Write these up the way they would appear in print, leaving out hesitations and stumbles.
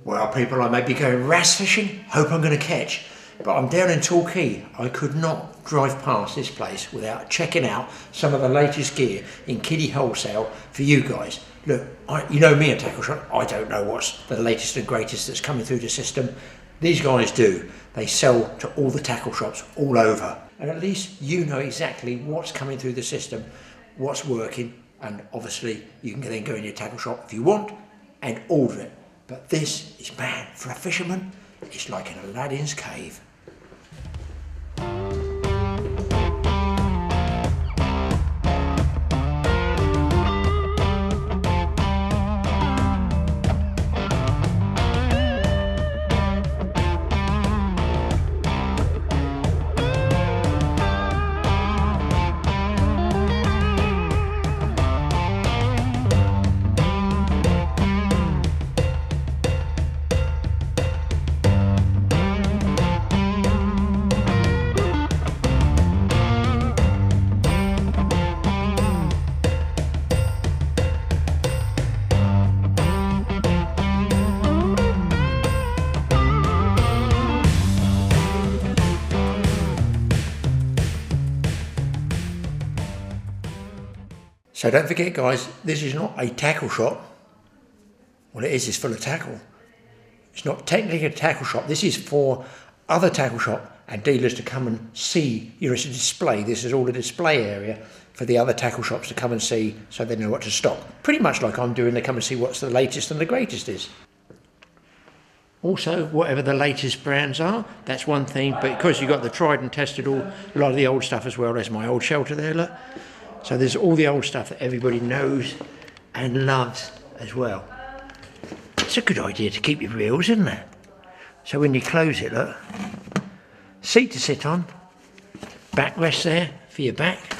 Well, people, I may be going wrasse fishing, hope I'm going to catch. But I'm down in Torquay. I could not drive past this place without checking out some of the latest gear in Kiddy Wholesale for you guys. Look, you know me, a tackle shop. I don't know what's the latest and greatest that's coming through the system. These guys do. They sell to all the tackle shops all over. And at least you know exactly what's coming through the system, what's working, and obviously you can then go in your tackle shop if you want and order it. But this is, man, for a fisherman, it's like in Aladdin's cave. So don't forget, guys, this is not a tackle shop. Well, it is, it's full of tackle. It's not technically a tackle shop. This is for other tackle shop and dealers to come and see. You know, it's a display. This is all a display area for the other tackle shops to come and see so they know what to stock. Pretty much like I'm doing, they come and see what's the latest and the greatest is. Also, whatever the latest brands are, that's one thing, but because you've got the tried and tested, a lot of the old stuff as well. There's my old shelter there, look. So there's all the old stuff that everybody knows and loves as well. It's a good idea to keep your reels, isn't it? So when you close it, look, seat to sit on, backrest there for your back.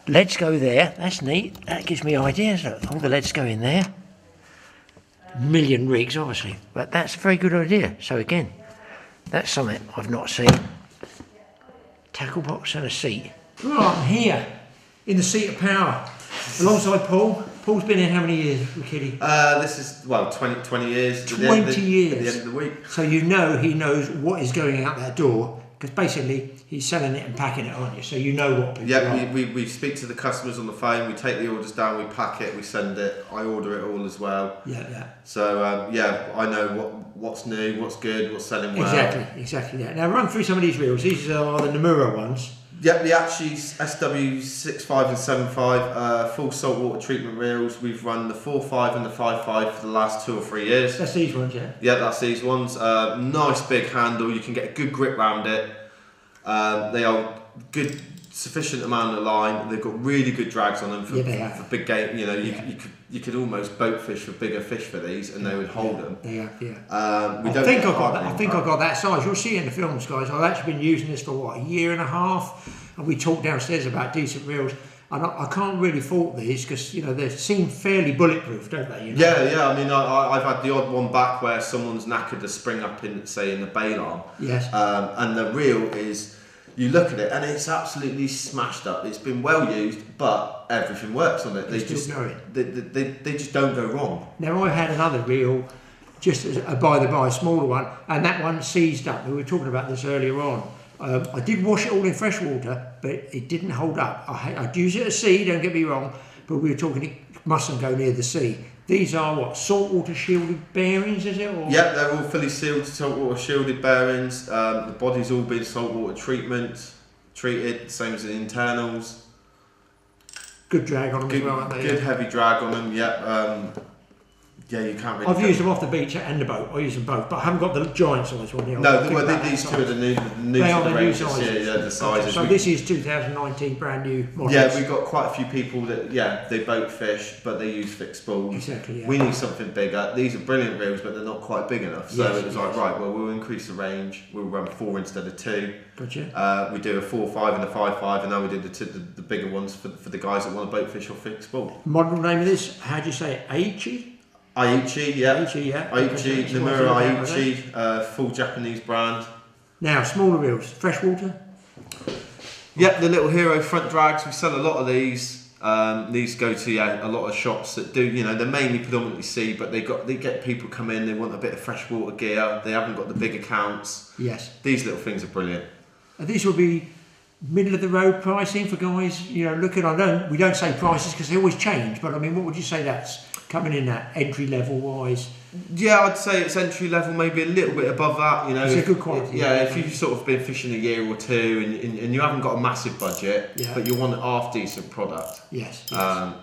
Leads go there, that's neat, that gives me ideas, look, all the leads go in there. Million rigs, obviously, but that's a very good idea. So again, that's something I've not seen. Tackle box and a seat. Right, I'm here in the seat of power alongside Paul. Paul's been here how many years with Kiddy? This is, well, 20 years. 20 years. At the end of the week. So you know he knows what is going out that door, because basically he's selling it and packing it, aren't you? So you know what people Yeah, we speak to the customers on the phone, we take the orders down, we pack it, we send it, I order it all as well. Yeah. So, yeah, I know what's new, what's good, what's selling well. Exactly that. Now run through some of these reels. These are the Nomura ones. Yep, the Achi's SW65 and 75 full saltwater treatment reels. We've run the 4.5 and the 5.5 for the last 2 or 3 years. That's these ones, yeah? Yeah, that's these ones. Nice big handle, you can get a good grip round it. They are good, sufficient amount of line. They've got really good drags on them for big game. You know, you could almost boat fish for bigger fish for these, and they would hold them. Yeah. I think I got that size. You'll see it in the films, guys. I've actually been using this for what, 1.5 years, and we talked downstairs about decent reels. And I can't really fault these because, you know, they seem fairly bulletproof, don't they? You know? Yeah. I mean, I've had the odd one back where someone's knackered a spring up in, say, in the bail arm. Yes. And the reel is, you look at it and it's absolutely smashed up. It's been well used, but everything works on it. They just don't go wrong. Now, I had another reel, just as a by-the-by, smaller one, and that one seized up. We were talking about this earlier on. I did wash it all in fresh water, but it didn't hold up. I'd use it at sea, don't get me wrong, but we were talking it mustn't go near the sea. These are what, saltwater shielded bearings, is it? Or? Yep, they're all fully sealed saltwater shielded bearings. The body's all been saltwater treated, same as the internals. Good drag on them as well, aren't they? Good heavy drag on them, yep. Yeah, you can't really. I've used them off the beach and the boat. I use them both, but I haven't got the giant size one here. No, these two are the new they are to the range. new sizes. Yeah, the sizes. So this is 2019 brand new models. Yeah, we've got quite a few people that they boat fish, but they use fixed balls. Exactly. Yeah. We need something bigger. These are brilliant reels, but they're not quite big enough. So it was like, right, well, we'll increase the range. We'll run 4 instead of 2. Gotcha. We do a 4.5 and a 5.5, and now we did the bigger ones for the guys that want to boat fish or fixed ball. Model name of this? How do you say it? Aichi? Aichi, yeah. Aichi, Nomura Aichi, full Japanese brand. Now, smaller reels, freshwater? Yep, the little Hero front drags, we sell a lot of these. These go to a lot of shops that do, you know, they're mainly predominantly sea, but they get people come in, they want a bit of freshwater gear, they haven't got the big accounts. Yes. These little things are brilliant. And these will be middle of the road pricing for guys, you know, looking. We don't say prices because they always change, but I mean, what would you say that's coming in at entry level wise? Yeah, I'd say it's entry level, maybe a little bit above that. You know, it's a good quality. If you've sort of been fishing a year or two and you haven't got a massive budget, but you want a half decent product. Yes.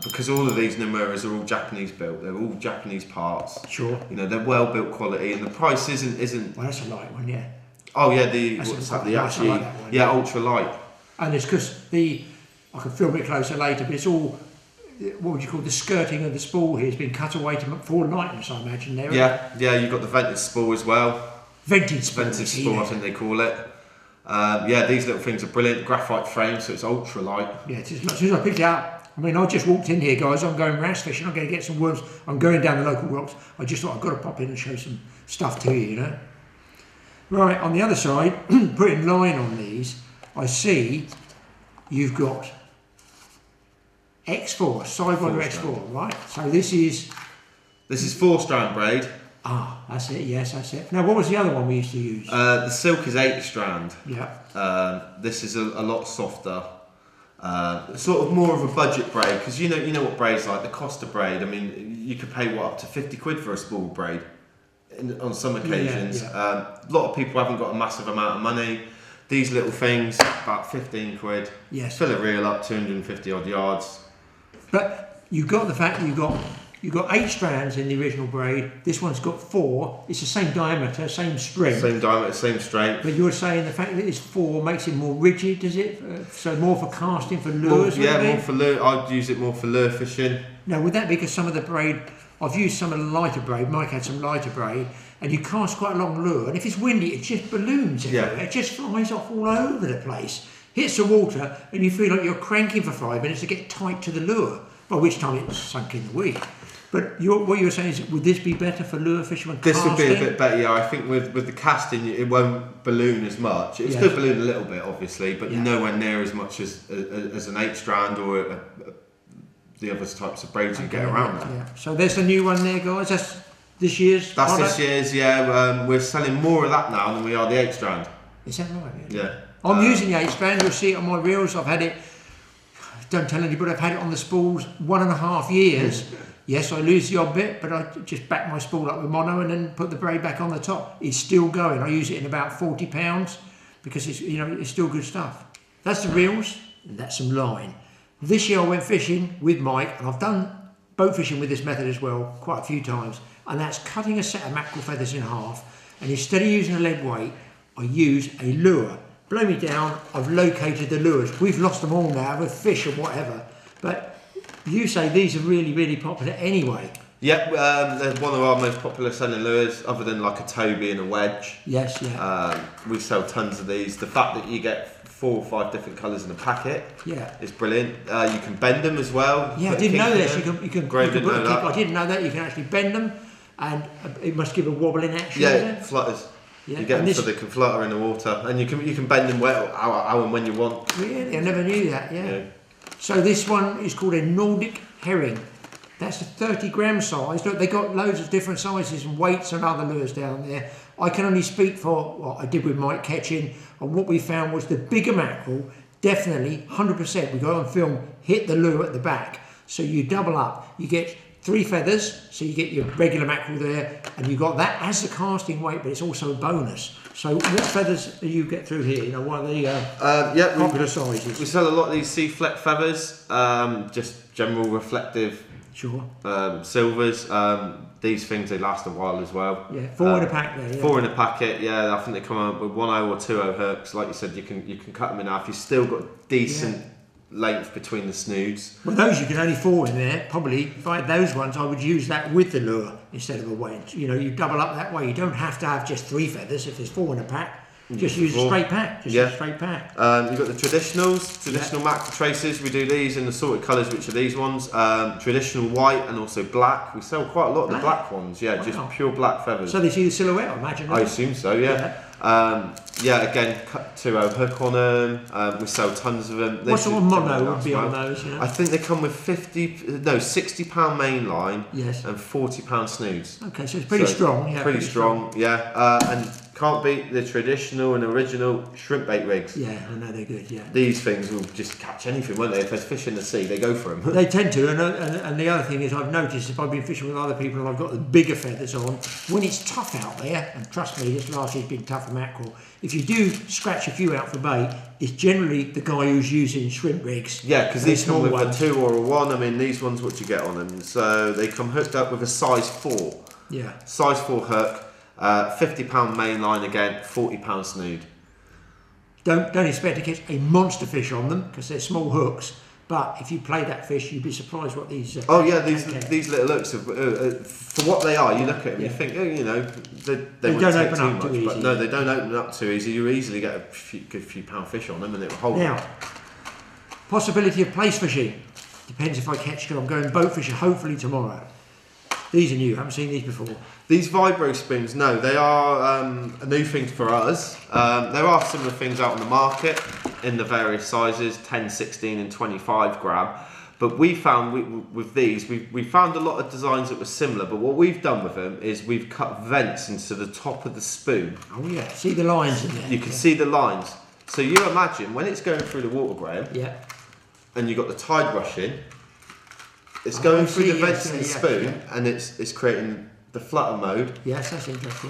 Because all of these Nimuras are all Japanese built. They're all Japanese parts. Sure. You know, they're well built quality, and the price isn't. Well, that's a light one, yeah. Oh yeah, ultra light. And it's because I can film it closer later, but it's all, what would you call the skirting of the spool here has been cut away for lightness, I imagine there. Yeah, you've got the vented spool as well. Vented spool, I think they call it. These little things are brilliant. Graphite frame, so it's ultra light. Yeah, as soon as I picked it up, I mean, I just walked in here, guys. I'm going wrasse fishing. I'm going to get some worms. I'm going down the local rocks. I just thought I've got to pop in and show some stuff to you, you know. Right, on the other side, putting line on these, I see you've got X4, Sidewinder X4, right? So this is 4-strand braid. Ah, that's it, yes, that's it. Now, what was the other one we used to use? The silk is 8-strand. Yeah. This is a lot softer. Sort of more of a budget braid, because you know what braid's like, the cost of braid. I mean, you could pay up to 50 quid for a spool braid on some occasions. A lot of people haven't got a massive amount of money. These little things, about 15 quid. Yes. Fill a reel up, 250 odd yards. But you got the fact that you got 8 strands in the original braid. This one's got 4. It's the same diameter, same strength. Same diameter, same strength. But you're saying the fact that it's 4 makes it more rigid, does it? So more for casting, for lures? More for lure. I'd use it more for lure fishing. Now, would that be because some of the braid, I've used some of the lighter braid, Mike had some lighter braid, and you cast quite a long lure, and if it's windy, it just balloons everywhere. It just flies off all over the place. Hits the water, and you feel like you're cranking for 5 minutes to get tight to the lure, by which time it's sunk in the weed. But what you were saying is, would this be better for lure fishermen? This would be a bit better, yeah. I think with the casting, it won't balloon as much. It's going to balloon a little bit, obviously, but nowhere near as much as an 8-strand or the other types of braids you get around that. Yeah. So there's the new one there, guys. That's this year's product? This year's, yeah. We're selling more of that now than we are the 8-strand. Is that right? Yeah. I'm using the 8-strand. You'll see it on my reels. I've had it, don't tell anybody, I've had it on the spools 1.5 years. Yes, I lose the odd bit, but I just back my spool up with mono and then put the braid back on the top. It's still going. I use it in about 40 pounds because it's still good stuff. That's the reels, and that's some line. This year I went fishing with Mike, and I've done boat fishing with this method as well quite a few times, and that's cutting a set of mackerel feathers in half, and instead of using a lead weight, I use a lure. Blow me down, I've located the lures. We've lost them all now with fish or whatever, but you say these are really, really popular anyway. Yep, they're one of our most popular selling lures, other than like a Toby and a wedge. Yes, yeah. We sell tons of these. The fact that you get 4 or 5 different colours in a packet, is brilliant. You can bend them as well. Yeah, I didn't know this. You can Graeme didn't know that. I didn't know that. You can actually bend them, and it must give a wobbling action. Yeah, it flutters. Yeah. You get them so they can flutter in the water, and you can bend them how and when you want. Really, I never knew that. Yeah. So this one is called a Nordic herring. That's a 30-gram size. Look, they got loads of different sizes and weights and other lures down there. I can only speak for what I did with Mike catching, and what we found was the bigger mackerel, definitely 100%. We got on film, hit the lure at the back. So you double up. You get 3 feathers, so you get your regular mackerel there, and you got that as the casting weight, but it's also a bonus. So what feathers do you get through here? What are the popular sizes? We sell a lot of these sea fleck feathers, just general reflective silvers. These things, they last a while as well. Yeah, 4 in a pack there. Yeah. 4 in a packet, yeah. I think they come out with 1/0 or 2/0 hooks. Like you said, you can cut them in half. You've still got decent length between the snoods. Well, those you can only 4 in there. Probably, if I had those ones, I would use that with the lure instead of a wedge. You double up that way. You don't have to have just 3 feathers if there's 4 in a pack. Just use a straight pack. Just a straight pack. You've got the traditional mackerel traces. We do these in assorted colours, which are these ones. Traditional white and also black. We sell quite a lot of the black ones. Yeah, just pure black feathers. So they see the silhouette, I imagine. I assume so. Yeah. Again, cut 2.0 hook on them. We sell tons of them. What sort of mono would be on those? You know? I think they come with £60 main line and £40 snoods. Okay, so it's pretty strong. Yeah, pretty strong. Yeah, and can't beat the traditional and original shrimp bait rigs. Yeah, I know they're good. Yeah, these things will just catch anything, won't they? If there's fish in the sea, they go for them. They tend to, and the other thing is I've noticed if I've been fishing with other people and I've got the bigger feathers on, when it's tough out there, and trust me, this last year's been tough for mackerel. If you do scratch a few out for bait, it's generally the guy who's using shrimp rigs. Yeah, because these come with a 2 or a 1. I mean, these ones, what you get on them. So they come hooked up with a size 4. Yeah. Size 4 hook, £50 main line again, £40 snood. Don't expect to catch a monster fish on them because they're small hooks. But if you play that fish, you'd be surprised what these. These little hooks for what they are. You look at them, you think, they don't open up too easy. But no, they don't open up too easy. You easily get a good few pound fish on them, and it will hold. Now, possibility of place fishing depends if I catch. Because I'm going boat fishing hopefully tomorrow. These are new. Haven't seen these before. These vibro spoons, no, they are a new thing for us. There are similar things out on the market in the various sizes, 10, 16 and 25 gram. But we found with these, we found a lot of designs that were similar, but what we've done with them is we've cut vents into the top of the spoon. Oh yeah, see the lines in there. You can see the lines. So you imagine when it's going through the water, Graeme, and you've got the tide rushing, it's going through the vents in the spoon and it's creating the flutter mode. Yes, that's interesting.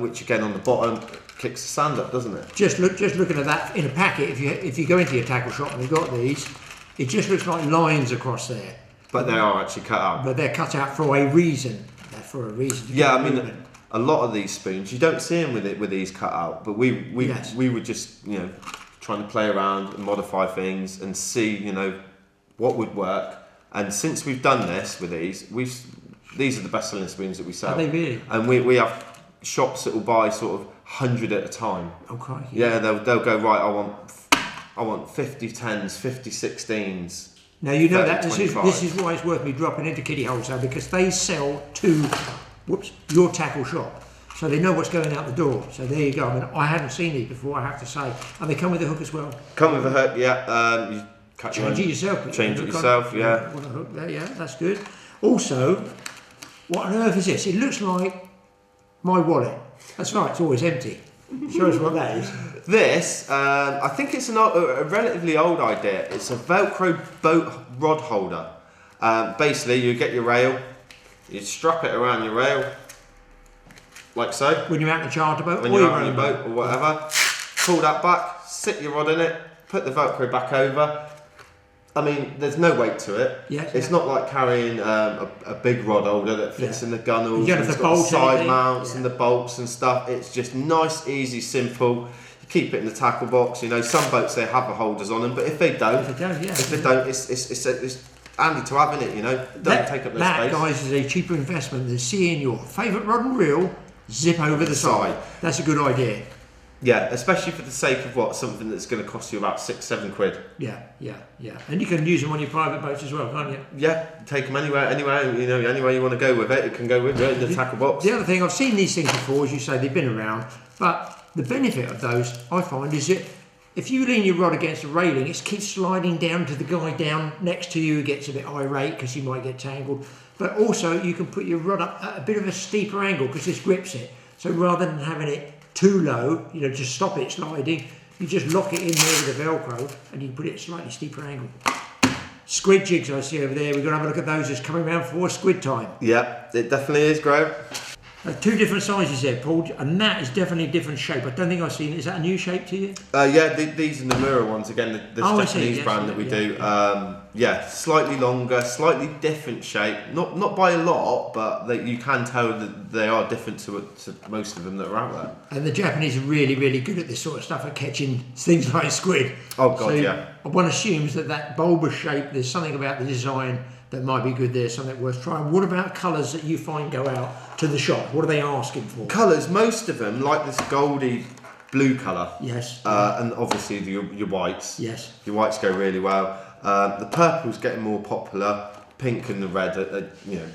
Which again on the bottom kicks the sand up, doesn't it? Just looking at that in a packet, if you go into your tackle shop and you've got these, it just looks like lines across there. But they are actually cut out. But they're cut out for a reason. They're for a reason. Yeah, I mean, a lot of these spoons, you don't see them with these cut out. But we were just trying to play around and modify things and see what would work. And since we've done this with these are the best selling spoons that we sell. Are they really? And we have shops that will buy sort of 100 at a time. Oh, crikey. Yeah, they'll go, right, I want 50 10s, 50 16s. Now you know that this is why it's worth me dropping into Kiddy Wholesale, because they sell to your tackle shop. So they know what's going out the door. So there you go. I mean, I haven't seen these before, I have to say. And they come with a hook as well. Come with a hook, yeah. You change it yourself. Change it yourself, yeah. Want a hook there, yeah, that's good. Also, what on earth is this? It looks like my wallet. That's right, it's always empty. Show us what that is. This, I think it's a relatively old idea. It's a Velcro boat rod holder. Basically, you get your rail, you strap it around your rail, like so. When you're out in the charter boat, when you're out on your boat or whatever, pull that back, sit your rod in it, put the Velcro back over. I mean, there's no weight to it. It's not like carrying a big rod holder that fits in the gunnels. You it's got side mounts and the bolts and stuff. It's just nice, easy, simple. You keep it in the tackle box. Some boats they have the holders on them, but if they don't, it's handy to have in it. It doesn't take up no space. That, guys, is a cheaper investment than seeing your favourite rod and reel zip over the side. That's a good idea. Yeah, especially for the sake of something that's going to cost you about £6-7 quid. Yeah. And you can use them on your private boats as well, can't you? Yeah, take them anywhere you want to go with it. It can go with it in the tackle box. The other thing, I've seen these things before, as you say, they've been around, but the benefit of those, I find, is that if you lean your rod against the railing, it keeps sliding down to the guy down next to you who gets a bit irate because he might get tangled. But also, you can put your rod up at a bit of a steeper angle because this grips it. So rather than having it too low, just stop it sliding, you just lock it in there with a Velcro and you can put it at a slightly steeper angle. Squid jigs I see over there, we're going to have a look at those as coming around for squid time. Yeah, it definitely is, Graeme. Two different sizes there, Paul, and that is definitely a different shape. I don't think I've seen it. Is that a new shape to you? Yeah, these are the Nomura ones, again, the Japanese brand that we do. Slightly longer, slightly different shape. Not by a lot, but you can tell that they are different to most of them that are out there. And the Japanese are really, really good at this sort of stuff, at catching things like squid. Oh, God, yeah. One assumes that bulbous shape, there's something about the design that might be good there, something worth trying. What about colours that you find go out to the shop? What are they asking for? Colours, most of them, like this goldy blue colour. Yes. And obviously your whites. Yes. Your whites go really well. The purple's getting more popular. Pink and the red, you know,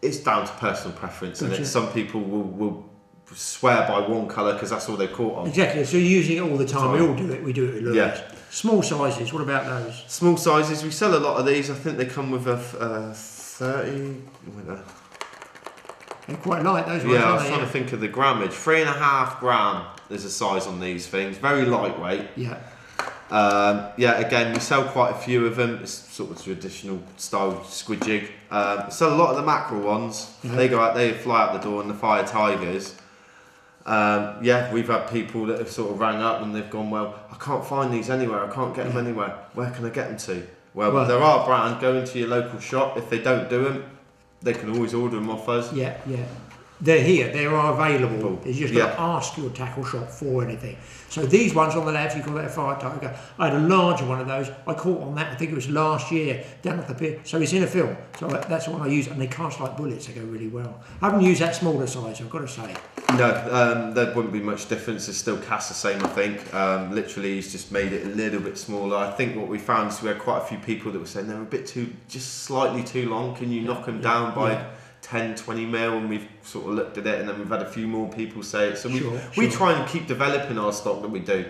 it's down to personal preference. Gotcha. And some people will swear by one colour because that's all they've caught on. Exactly. So you're using it all the time. We all do it. We do it with lures. Yeah. Small sizes. What about those? Small sizes. We sell a lot of these. I think they come with a 30. They're quite light, those ones. Yeah, I was trying to think of the grammage. 3.5 gram is the size on these things. Very lightweight. Yeah. Yeah, again, we sell quite a few of them. It's sort of traditional style squid jig. Sell a lot of the mackerel ones. Yeah. They fly out the door, and the fire tigers. Yeah, we've had people that have sort of rang up and they've gone, well, I can't find these anywhere. I can't get them anywhere. Where can I get them to? Well, there are brands. Go into your local shop. If they don't do them, they can always order them off us. Yeah, yeah. They're here, they are available. You just got to ask your tackle shop for anything. So these ones on the left, you call that a fire tiger. I had a larger one of those. I caught on that, I think it was last year, down at the pier. So it's in a film. So that's the one I use, and they cast like bullets. They go really well. I haven't used that smaller size, I've got to say. No, there wouldn't be much difference. It still casts the same, I think. Literally, he's just made it a little bit smaller. I think what we found is we had quite a few people that were saying they're a bit just slightly too long. Can you knock them down by 10, 20 mil? And we've sort of looked at it, and then we've had a few more people say it. So we try and keep developing our stock that we do.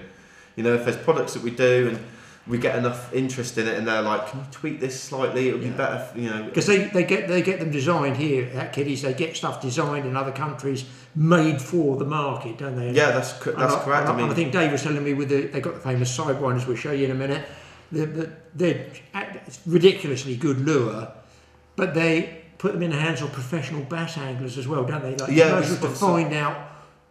You know, if there's products that we do and we get enough interest in it, and they're like, can you tweak this slightly? It would be better, you know. Because they get them designed here at Kiddy's. They get stuff designed in other countries, made for the market, don't they? Yeah, that's correct. I think Dave was telling me they got the famous sidewinders. We'll show you in a minute. They're ridiculously good lure, but they put them in the hands of professional bass anglers as well, don't they? Like commercials to find out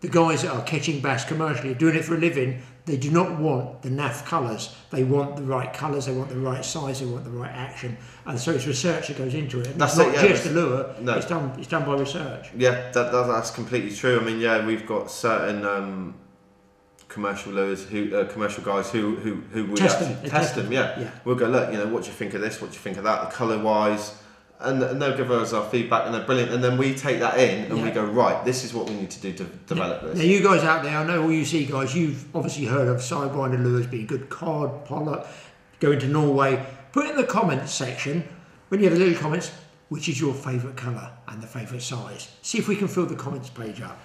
the guys that are catching bass commercially, doing it for a living. They do not want the naff colours. They want the right colours. They want the right size. They want the right action. And so it's research that goes into it. It's not just a lure. No. It's done by research. Yeah, that's completely true. I mean, yeah, we've got certain commercial lures, commercial guys who would test them. Yeah, we'll go, look, you know, what do you think of this? What do you think of that? The colour wise. And they'll give us our feedback, and they're brilliant. And then we take that in and we go, right, this is what we need to do to develop this. Now, you guys out there, I know all you see guys, you've obviously heard of sidewinder lures being good, cod, pollock, going to Norway. Put in the comments section, when you have the little comments, which is your favourite colour and the favourite size. See if we can fill the comments page up.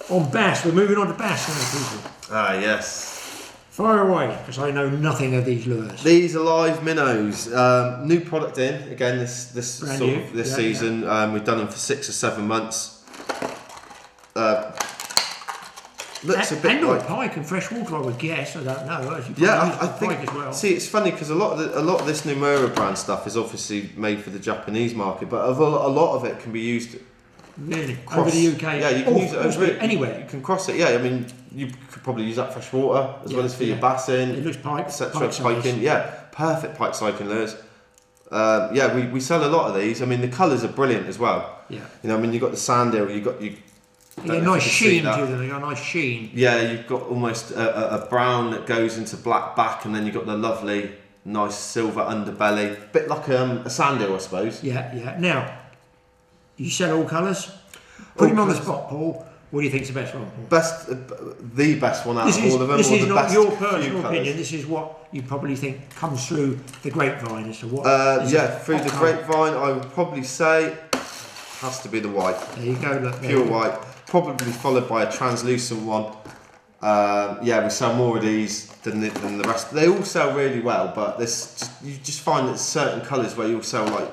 On bass, we're moving on to bass now, people. Ah, yes. Fire away, because I know nothing of these lures. These are live minnows. New product in again this season. We've done them for 6 or 7 months. Looks a bit like pike and freshwater, I would guess. I don't know. I think. As well. See, it's funny because a lot of this Nomura brand stuff is obviously made for the Japanese market, but a lot of it can be used. Really? Over the UK? Yeah, you can use it over anywhere. You can cross it. Yeah, I mean, you could probably use that freshwater as well as for your bassing. It looks pike piking. Yeah, perfect pike cycling lures. Yeah, we sell a lot of these. I mean, the colours are brilliant as well. Yeah. You know, I mean, you've got the sand eel. You get a nice sheen to them. They got a nice sheen. Yeah, you've got almost a brown that goes into black back, and then you've got the lovely, nice silver underbelly. Bit like a sand eel, I suppose. Yeah, yeah. Now, you sell all colours? Put him on the spot, Paul. What do you think's the best one? The best one out of all of them. This is not your personal opinion. This is what you probably think comes through the grapevine as to what. Through the grapevine, I would probably say has to be the white. There you go. Look, pure white. Probably followed by a translucent one. We sell more of these than the rest. They all sell really well, but you just find that certain colours where you'll sell like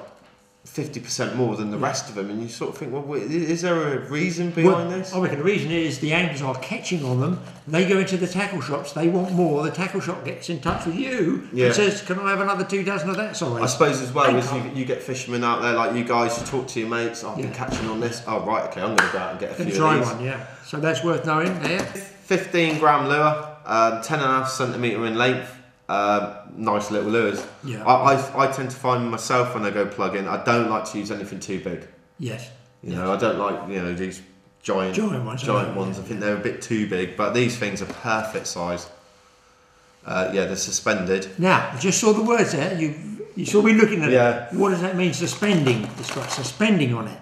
50% more than the rest of them, and you sort of think, well, is there a reason behind this? I reckon the reason is the anglers are catching on them. They go into the tackle shops, they want more. The tackle shop gets in touch with you and says, can I have another 2 dozen of that size? I suppose as well as you get fishermen out there like you guys, you talk to your mates, I've been catching on this. Oh, right, okay, I'm going to go out and get a few of these. Try one, yeah. So that's worth knowing there. 15 gram lure, 10.5 centimetre in length. Nice little lures. Yeah. I tend to find myself when I go plug in, I don't like to use anything too big. Yes. You know, I don't like these giant ones. I think they're a bit too big, but these things are perfect size. They're suspended. Now, I just saw the words there. You saw me looking at it. What does that mean? Suspending. It's got suspending on it.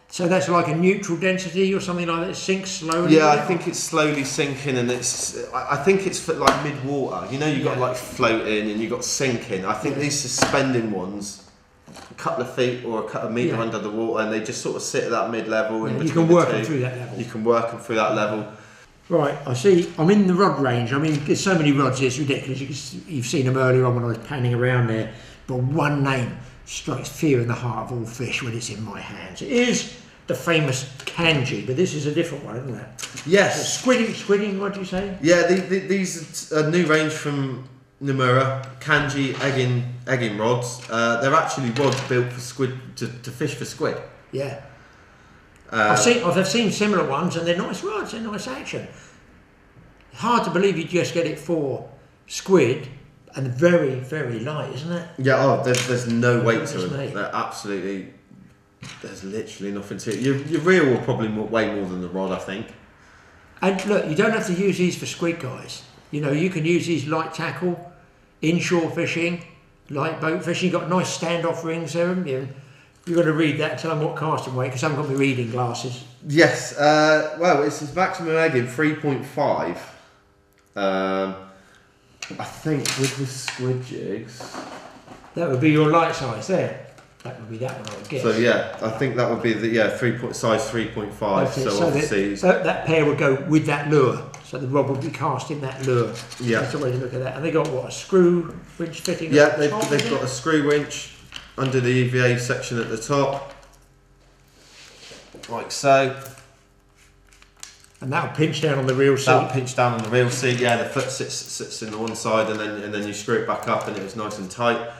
So that's like a neutral density or something like that. It sinks slowly. Yeah, I think it's slowly sinking, and I think it's for like mid-water. You know, you've got like floating and you've got sinking. I think these suspending ones, a couple of feet or a couple of metre under the water, and they just sort of sit at that mid-level. You can work them through that level. You can work them through that level. Right, I see. I'm in the rod range. I mean, there's so many rods here, it's ridiculous. You've seen them earlier on when I was panning around there. But one name strikes fear in the heart of all fish when it's in my hands. It is the famous kanji, but this is a different one, isn't it? Yes. So squidding, what do you say? Yeah, these are a new range from Nomura, kanji egging rods. They're actually rods built for squid, to fish for squid. Yeah. I've seen similar ones, and they're nice rods, they're nice action. Hard to believe you just get it for squid, and very, very light, isn't it? Yeah, there's no weight to them. They're absolutely... There's literally nothing to it. Your reel will probably weigh more than the rod, I think. And look, you don't have to use these for squid, guys. You know, you can use these light tackle, inshore fishing, light boat fishing. You've got nice standoff rings there, haven't you? You've got to read that, tell them what casting weight, because I haven't got my reading glasses. Yes, well, it's his maximum egging, 3.5. I think with the squid jigs... That would be your light size there. That would be that one, I would guess. So yeah, I think that would be the size 3.5. Okay, so obviously that pair would go with that lure. So the rod would be cast in that lure. Yeah, that's the way to look at that. And they got what, a screw winch fitting? Yeah, they've got a screw winch under the EVA section at the top, like so. And that'll pinch down on the reel seat. That'll pinch down on the reel seat. Yeah, the foot sits in the one side, and then you screw it back up, and it's nice and tight.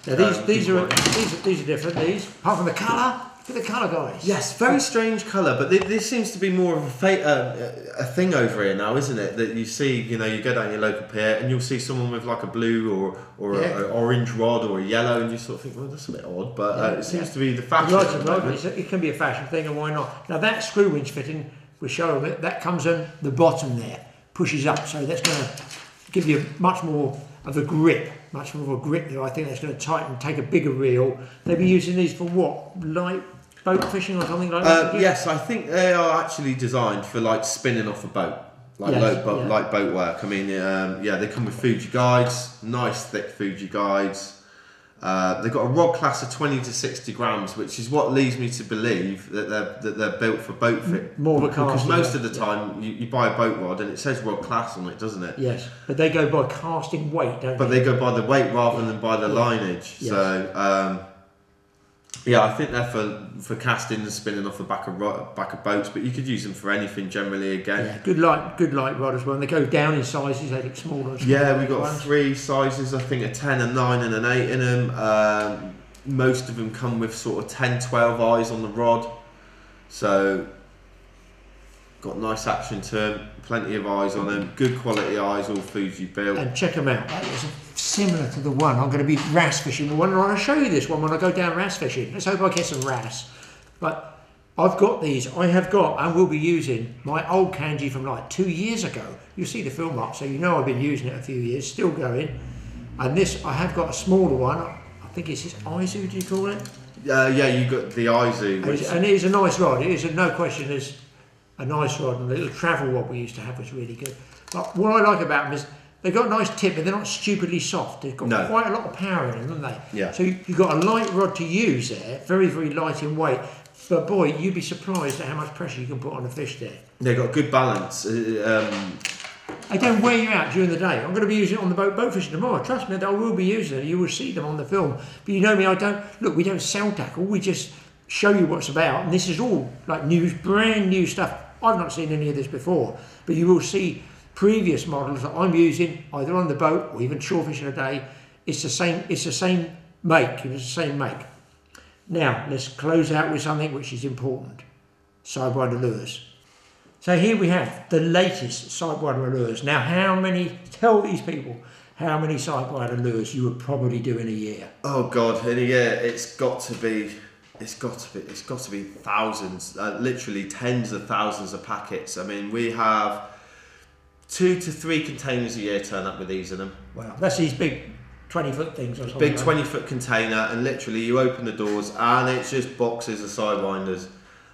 Now these are different. These, apart from the colour. Look at the colour, guys. Yes, very strange colour, but this seems to be more of a thing over here now, isn't it? That you see, you know, you go down your local pier and you'll see someone with like a blue or an orange rod or a yellow, and you sort of think, well, that's a bit odd, but it seems to be the fashion. It can be a fashion thing, and why not? Now that screw winch fitting, we'll show them it. That comes on the bottom there, pushes up, so that's going to give you much more of a grip. Much more of a grip there. I think that's going to tighten, take a bigger reel. They'll be using these for what? Light boat fishing or something like that? Yes, I think they are actually designed for like spinning off a boat. Light boat work. I mean, they come with Fuji guides, nice thick Fuji guides. They've got a rod class of 20 to 60 grams, which is what leads me to believe that they're built for boat fit. More of a casting. Because most of the time you buy a boat rod and it says rod class on it, doesn't it? Yes, but they go by casting weight, don't they? But they go by the weight rather than by the lineage. Yes. So, I think they're for casting and spinning off the back of boats, but you could use them for anything generally again. Yeah, good light rod as well. And they go down in sizes, they look smaller and smaller. Yeah, we've got 3 sizes, I think a 10, a 9 and an 8 in them. Most of them come with sort of 10, 12 eyes on the rod. So, got nice action to them, plenty of eyes on them, good quality eyes, all Fuji built. And check them out, that is similar to the one I'm going to be wrasse fishing. I'm going to show you this one when I go down wrasse fishing. Let's hope I get some wrasse. But I've got these, I have got and will be using my old kanji from like 2 years ago. You'll see the film up, so you know I've been using it a few years, still going. And this, I have got a smaller one, I think it's this Izu, do you call it? Yeah, you got the Izu. And it is a nice rod, it is no question, it's a nice rod, and the little travel rod we used to have was really good. But what I like about them is they've got a nice tip, but they're not stupidly soft. They've got quite a lot of power in them, haven't they? Yeah. So you've got a light rod to use there, very, very light in weight. But boy, you'd be surprised at how much pressure you can put on a fish there. They've got good balance. They don't wear you out during the day. I'm going to be using it on the boat fishing tomorrow. Trust me, I will be using it. You will see them on the film. But you know me, we don't sell tackle. We just show you what's about. And this is all like brand new stuff. I've not seen any of this before, but you will see previous models that I'm using either on the boat or even shore fishing a day. It's the same make. It was the same make. Now let's close out with something which is important: sidewinder lures. So here we have the latest sidewinder lures. Now, tell these people how many sidewinder lures you would probably do in a year? Oh God, in a year it's got to be thousands, literally tens of thousands of packets. I mean, we have 2 to 3 containers a year turn up with these in them. Wow, that's these big 20-foot things or something. Big 20-foot container, and literally you open the doors and it's just boxes of sidewinders.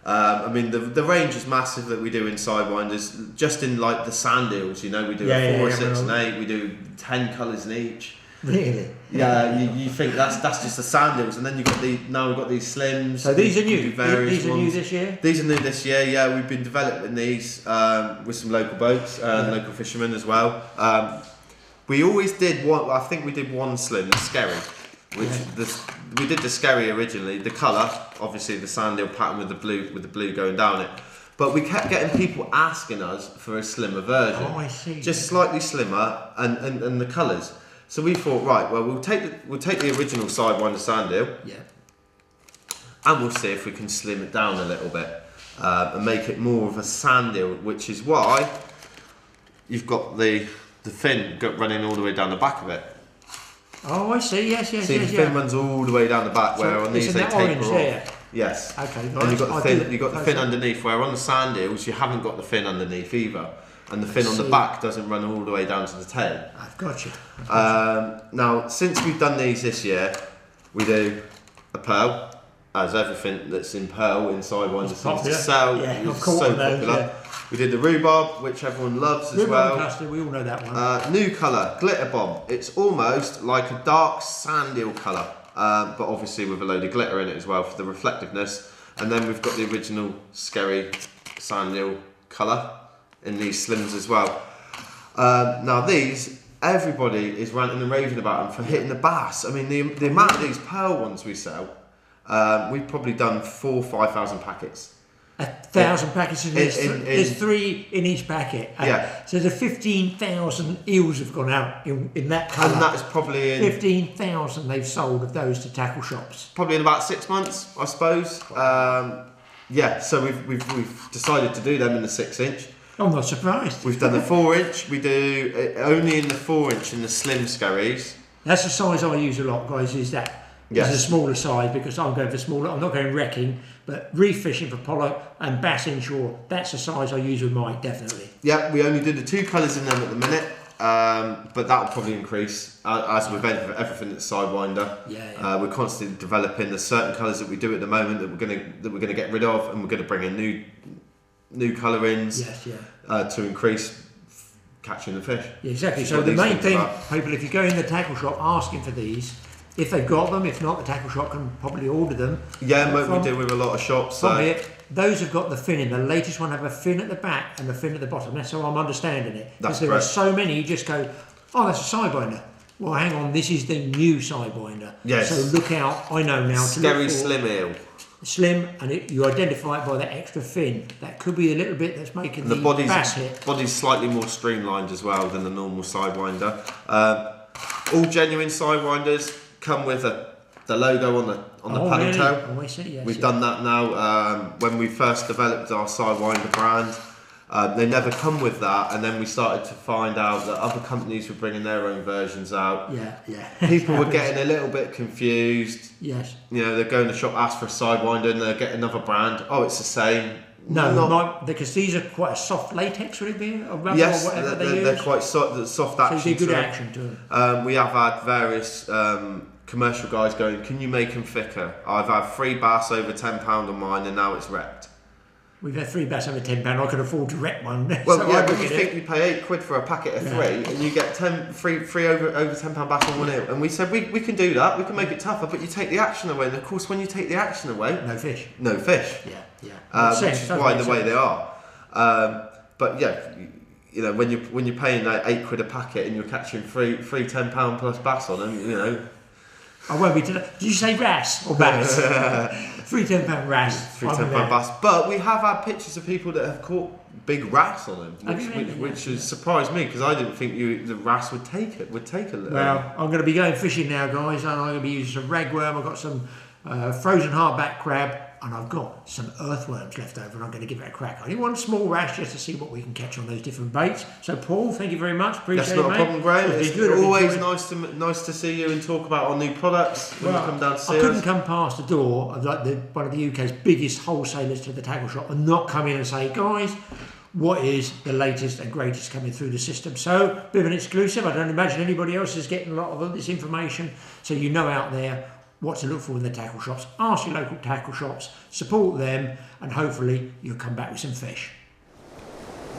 I mean, the range is massive that we do in sidewinders. Just in like the sand eels, you know, we do a 4, 6, and 8. We do 10 colours in each. Really? Yeah, you think that's just the sand eels, and then you've got now we've got these slims. So these are new. These are new this year. These are new this year. Yeah, we've been developing these with some local boats and local fishermen as well. We always did one. I think we did one slim, the Skerry, which we did the Skerry originally. The colour, obviously, the sand eel pattern with the blue going down it. But we kept getting people asking us for a slimmer version. Oh, I see. Just slightly slimmer and the colours. So we thought, right, well, we'll take the original Sidewinder sand eel, and we'll see if we can slim it down a little bit and make it more of a sand eel, which is why you've got the fin running all the way down the back of it. Oh, I see. Yes. See, the fin runs all the way down the back, where on these they taper off. There. Yes. Okay. And you've got the fin underneath, where on the sand eels you haven't got the fin underneath either. And the fin on the back doesn't run all the way down to the tail. I've got you. Now, since we've done these this year, we do a pearl, as everything that's in pearl in Sidewinder seems to sell. Yeah, it's so popular. Yeah. We did the rhubarb, which everyone loves as well. Custard, we all know that one. New colour, glitter bomb. It's almost like a dark sand eel colour, but obviously with a load of glitter in it as well for the reflectiveness. And then we've got the original Skerry sand eel colour in these slims as well. Now these, everybody is ranting and raving about them for hitting the bass. I mean, the amount of these pearl ones we sell, we've probably done 4,000 or 5,000 packets. 1,000 packets in this. There's 3 in each packet. So the 15,000 eels have gone out in that colour. And that's probably in 15,000 they've sold of those to tackle shops. Probably in about 6 months, I suppose. So we've decided to do them in the 6-inch. I'm not surprised. We've done the 4-inch. We do only in the 4-inch in the slim Skerries. That's the size I use a lot, guys. Is that? Yes. It's a smaller size because I'm going for smaller. I'm not going wrecking, but reef fishing for pollock and bass inshore. That's the size I use with Mike, definitely. Yeah, we only do the 2 colours in them at the minute, but that will probably increase as with everything that's Sidewinder. We're constantly developing. There's certain colours that we do at the moment that we're gonna get rid of, and we're gonna bring in new colourings to increase catching the fish. Yeah, exactly. So the main thing, people, if you go in the tackle shop asking for these, if they've got them, if not, the tackle shop can probably order them. Yeah, we do with a lot of shops. From here, those have got the fin in. The latest one have a fin at the back and the fin at the bottom. That's how I'm understanding it. Because there are so many, you just go, oh, that's a Sidewinder. Well, hang on, this is the new Sidewinder. Yes. So look out, I know now. Skerry slim eel. Slim, and you identify it by the extra fin. That could be a little bit that's making the bass hit. Body's slightly more streamlined as well than the normal Sidewinder. All genuine Sidewinders come with the logo on the paddle toe. Oh, I see, yes, We've done that now. When we first developed our Sidewinder brand, they never come with that, and then we started to find out that other companies were bringing their own versions out. People were getting a little bit confused. Yes. You know, they're going to shop, ask for a Sidewinder, and they get another brand. Oh, it's the same. No, because these are quite a soft latex, would it be? Or rubber or whatever they use? They're quite soft action. So you do good action to them. We have had various commercial guys going, can you make them thicker? I've had 3 bass over £10 on mine, and now it's wrecked. We've had 3 bass over £10. I can afford to wreck one. Well, so but you think you pay £8 for a packet of 3, and you get free over £10 bass on 1 eel. And we said we can do that. We can make it tougher, but you take the action away. And of course, when you take the action away, no fish. No fish. Which is why the way they are. But yeah, you know, when you're paying like £8 a packet and you're catching three £10 plus bass on them, you know. I won't be today. Did you say wrasse or bass? 3 £10 wrasse. 3 £10 bass. But we have had pictures of people that have caught big wrasse on them, which has surprised me because I didn't think the wrasse would take a little. Well, I'm going to be going fishing now, guys, and I'm going to be using some ragworm. I've got some frozen hardback crab, and I've got some earthworms left over, and I'm going to give it a crack. I only want a small wrasse just to see what we can catch on those different baits. So, Paul, thank you very much. Appreciate it, mate. That's not a problem, Graeme. It's always nice to see you and talk about our new products when you come down to see us. I couldn't come past the door of one of the UK's biggest wholesalers to the tackle shop and not come in and say, guys, what is the latest and greatest coming through the system? So, a bit of an exclusive. I don't imagine anybody else is getting a lot of this information. So you know out there what to look for in the tackle shops. Ask your local tackle shops, support them, and hopefully you'll come back with some fish.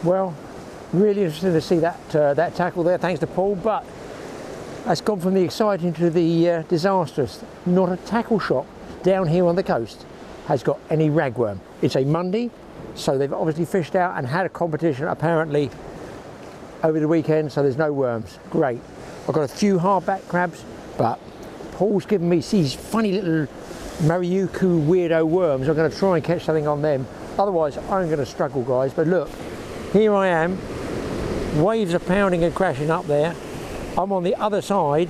Well, really interested to see that that tackle there, thanks to Paul, but that's gone from the exciting to the disastrous. Not a tackle shop down here on the coast has got any ragworm. It's a Monday, so they've obviously fished out and had a competition apparently over the weekend, so there's no worms. Great. I've got a few hardback crabs, but Paul's given me these funny little Mariuku weirdo worms. I'm going to try and catch something on them. Otherwise, I'm going to struggle, guys. But look, here I am. Waves are pounding and crashing up there. I'm on the other side.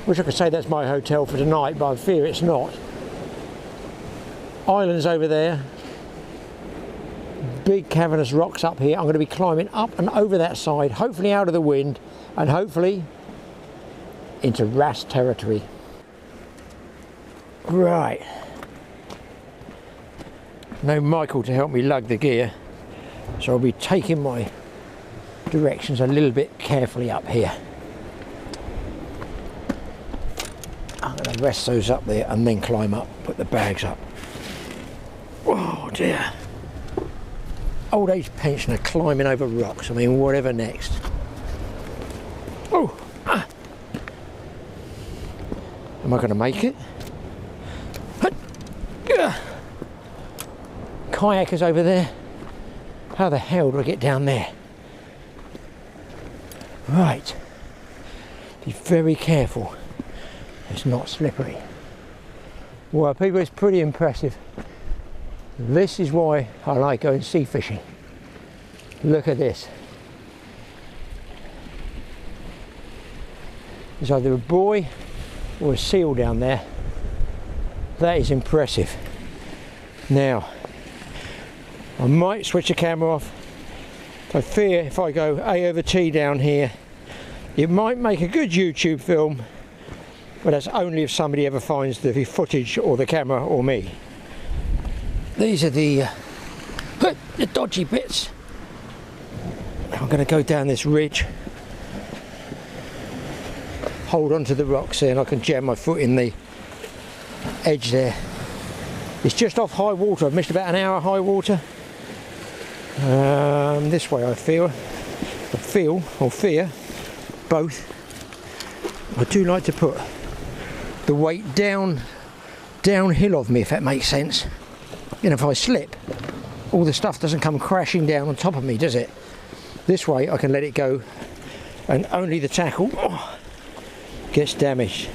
Wish I could say that's my hotel for tonight, but I fear it's not. Islands over there. Big cavernous rocks up here. I'm going to be climbing up and over that side, hopefully out of the wind, and hopefully into wrasse territory. Right. No Michael to help me lug the gear, so I'll be taking my directions a little bit carefully up here. I'm going to rest those up there and then climb up, put the bags up. Oh dear. Old age pensioner climbing over rocks. I mean, whatever next. Oh! Ah. Am I going to make it? Kayakers over there. How the hell do I get down there? Right. Be very careful. It's not slippery. Well, people, it's pretty impressive. This is why I like going sea fishing. Look at this. There's either a buoy or a seal down there. That is impressive. Now, I might switch the camera off. I fear if I go A over T down here, it might make a good YouTube film, but that's only if somebody ever finds the footage or the camera or me. These are the dodgy bits. I'm going to go down this ridge, hold on to the rocks there, and I can jam my foot in the edge there. It's just off high water. I've missed about an hour high water. This way I fear both. I do like to put the weight downhill of me, if that makes sense. You know, if I slip, all the stuff doesn't come crashing down on top of me, does it? This way I can let it go and only the tackle gets damaged.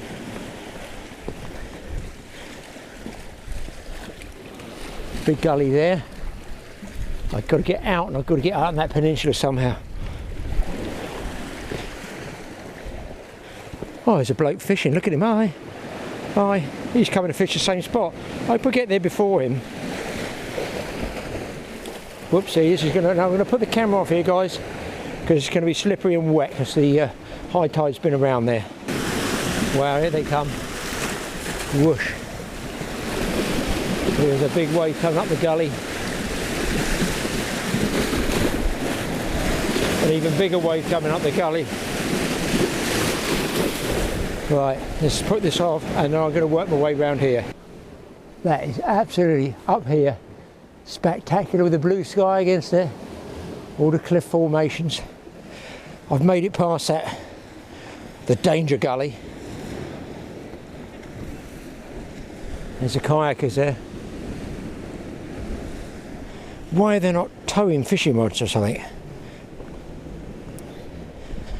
Big gully there. I've got to get out, and I've got to get out on that peninsula somehow. Oh, there's a bloke fishing. Look at him. Hi. He's coming to fish the same spot. I could get there before him. Whoopsie, I'm going to put the camera off here, guys, because it's going to be slippery and wet because the high tide's been around there. Wow, here they come. Whoosh. There's a big wave coming up the gully. An even bigger wave coming up the gully. Right, let's put this off and then I'm going to work my way around here. That is absolutely up here. Spectacular with the blue sky against it. All the cliff formations. I've made it past that, the danger gully. There's the kayakers there. Why are they not towing fishing rods or something?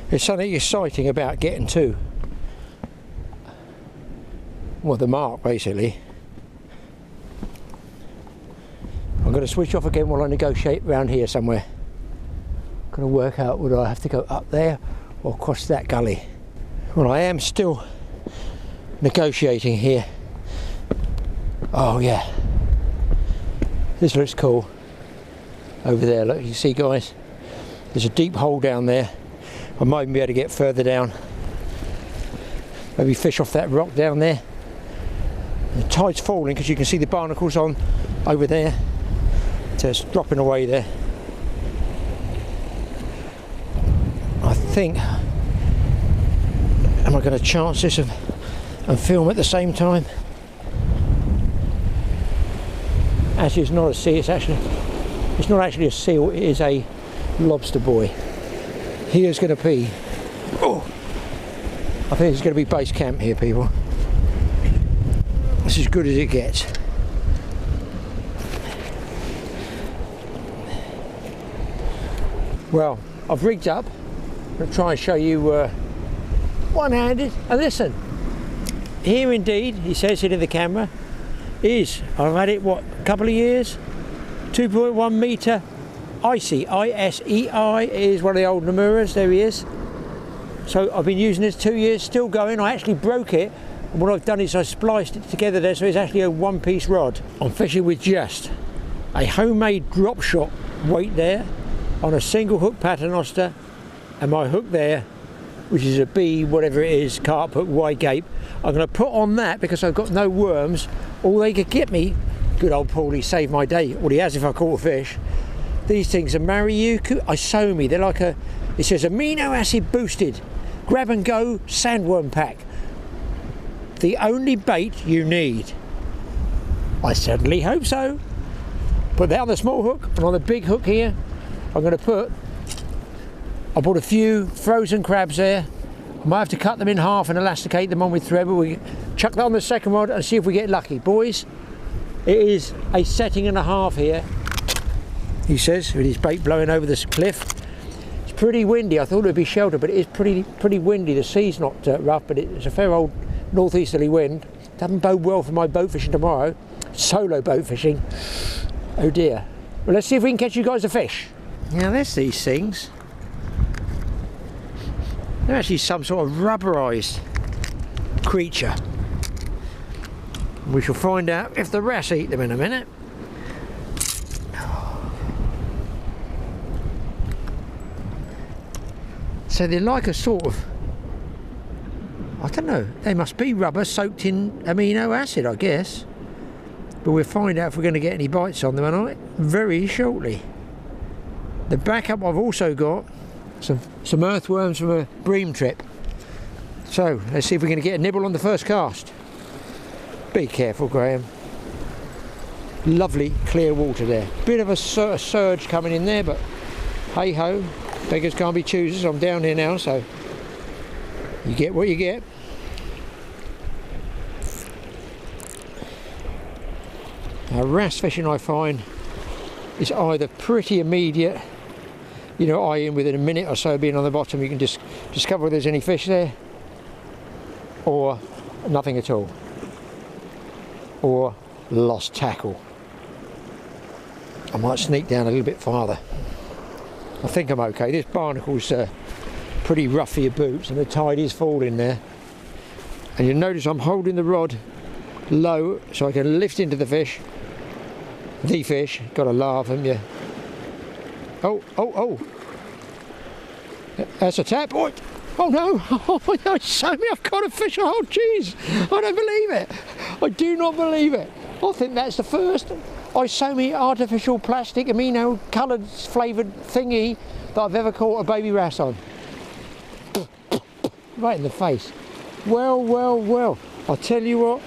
There's something exciting about getting to, well, the mark basically. I'm going to switch off again while I negotiate around here somewhere. I'm going to work out whether I have to go up there or across that gully. Well, I am still negotiating here. Oh yeah, this looks cool. Over there, look, you see, guys, there's a deep hole down there. I might even be able to get further down. Maybe fish off that rock down there. The tide's falling because you can see the barnacles on over there. So it's dropping away there. I think, am I going to chance this of and film at the same time. Actually, it's not a sea, it's not actually a seal, it is a lobster boy. Here's going to be, oh, I think it's going to be base camp here, people. It's as good as it gets. Well, I've rigged up. I'm going to try and show you one-handed. And listen, here indeed, he says it in the camera, is, I've had it, what, a couple of years? 2.1 metre icy, I-S-E-I, is one of the old Namuras, there he is. So I've been using this 2 years, still going. I actually broke it, and what I've done is I spliced it together there, so it's actually a one-piece rod. I'm fishing with just a homemade drop shot weight there, on a single hook paternoster, and my hook there, which is a B, whatever it is, carp hook, wide gape. I'm going to put on that because I've got no worms. All they could get me, good old Paulie saved my day, well he has if I caught a fish. These things are Mariuku Sony, they're like a, it says amino acid boosted, grab and go sandworm pack. The only bait you need. I certainly hope so. Put that on the small hook, and on the big hook here, I'm going to put, I bought a few frozen crabs there. I might have to cut them in half and elasticate them on with thread, but we chuck that on the second rod and see if we get lucky. Boys, it is a setting and a half here, he says, with his bait blowing over this cliff. It's pretty windy. I thought it would be sheltered, but it is pretty windy. The sea's not rough, but it's a fair old northeasterly wind. Doesn't bode well for my boat fishing tomorrow. Solo boat fishing. Oh dear. Well, let's see if we can catch you guys a fish. Now there's these things. They're actually some sort of rubberized creature. We shall find out if the wrasse eat them in a minute. So they're like a sort of, I don't know, they must be rubber soaked in amino acid, I guess. But we'll find out if we're going to get any bites on them or not very shortly. The backup, I've also got some earthworms from a bream trip. So let's see if we're going to get a nibble on the first cast. Be careful, Graeme. Lovely clear water there. Bit of a surge coming in there, but hey ho, beggars can't be choosers. I'm down here now, so you get what you get. Now, wrasse fishing, I find, is either pretty immediate, you know, i.e. within a minute or so being on the bottom, you can just discover if there's any fish there, or nothing at all, or lost tackle. I might sneak down a little bit farther. I think I'm okay. This barnacle's pretty rough for your boots, and the tide is falling there. And you'll notice I'm holding the rod low so I can lift into the fish. The fish, gotta laugh, haven't you? Oh, oh, oh. That's a tap. Oh, oh no. Oh no, show me, I've got a fish. Oh jeez. I don't believe it. I do not believe it. I think that's the first Sony artificial plastic amino coloured flavoured thingy that I've ever caught a baby wrasse on. Right in the face. Well, well, well. I'll tell you what.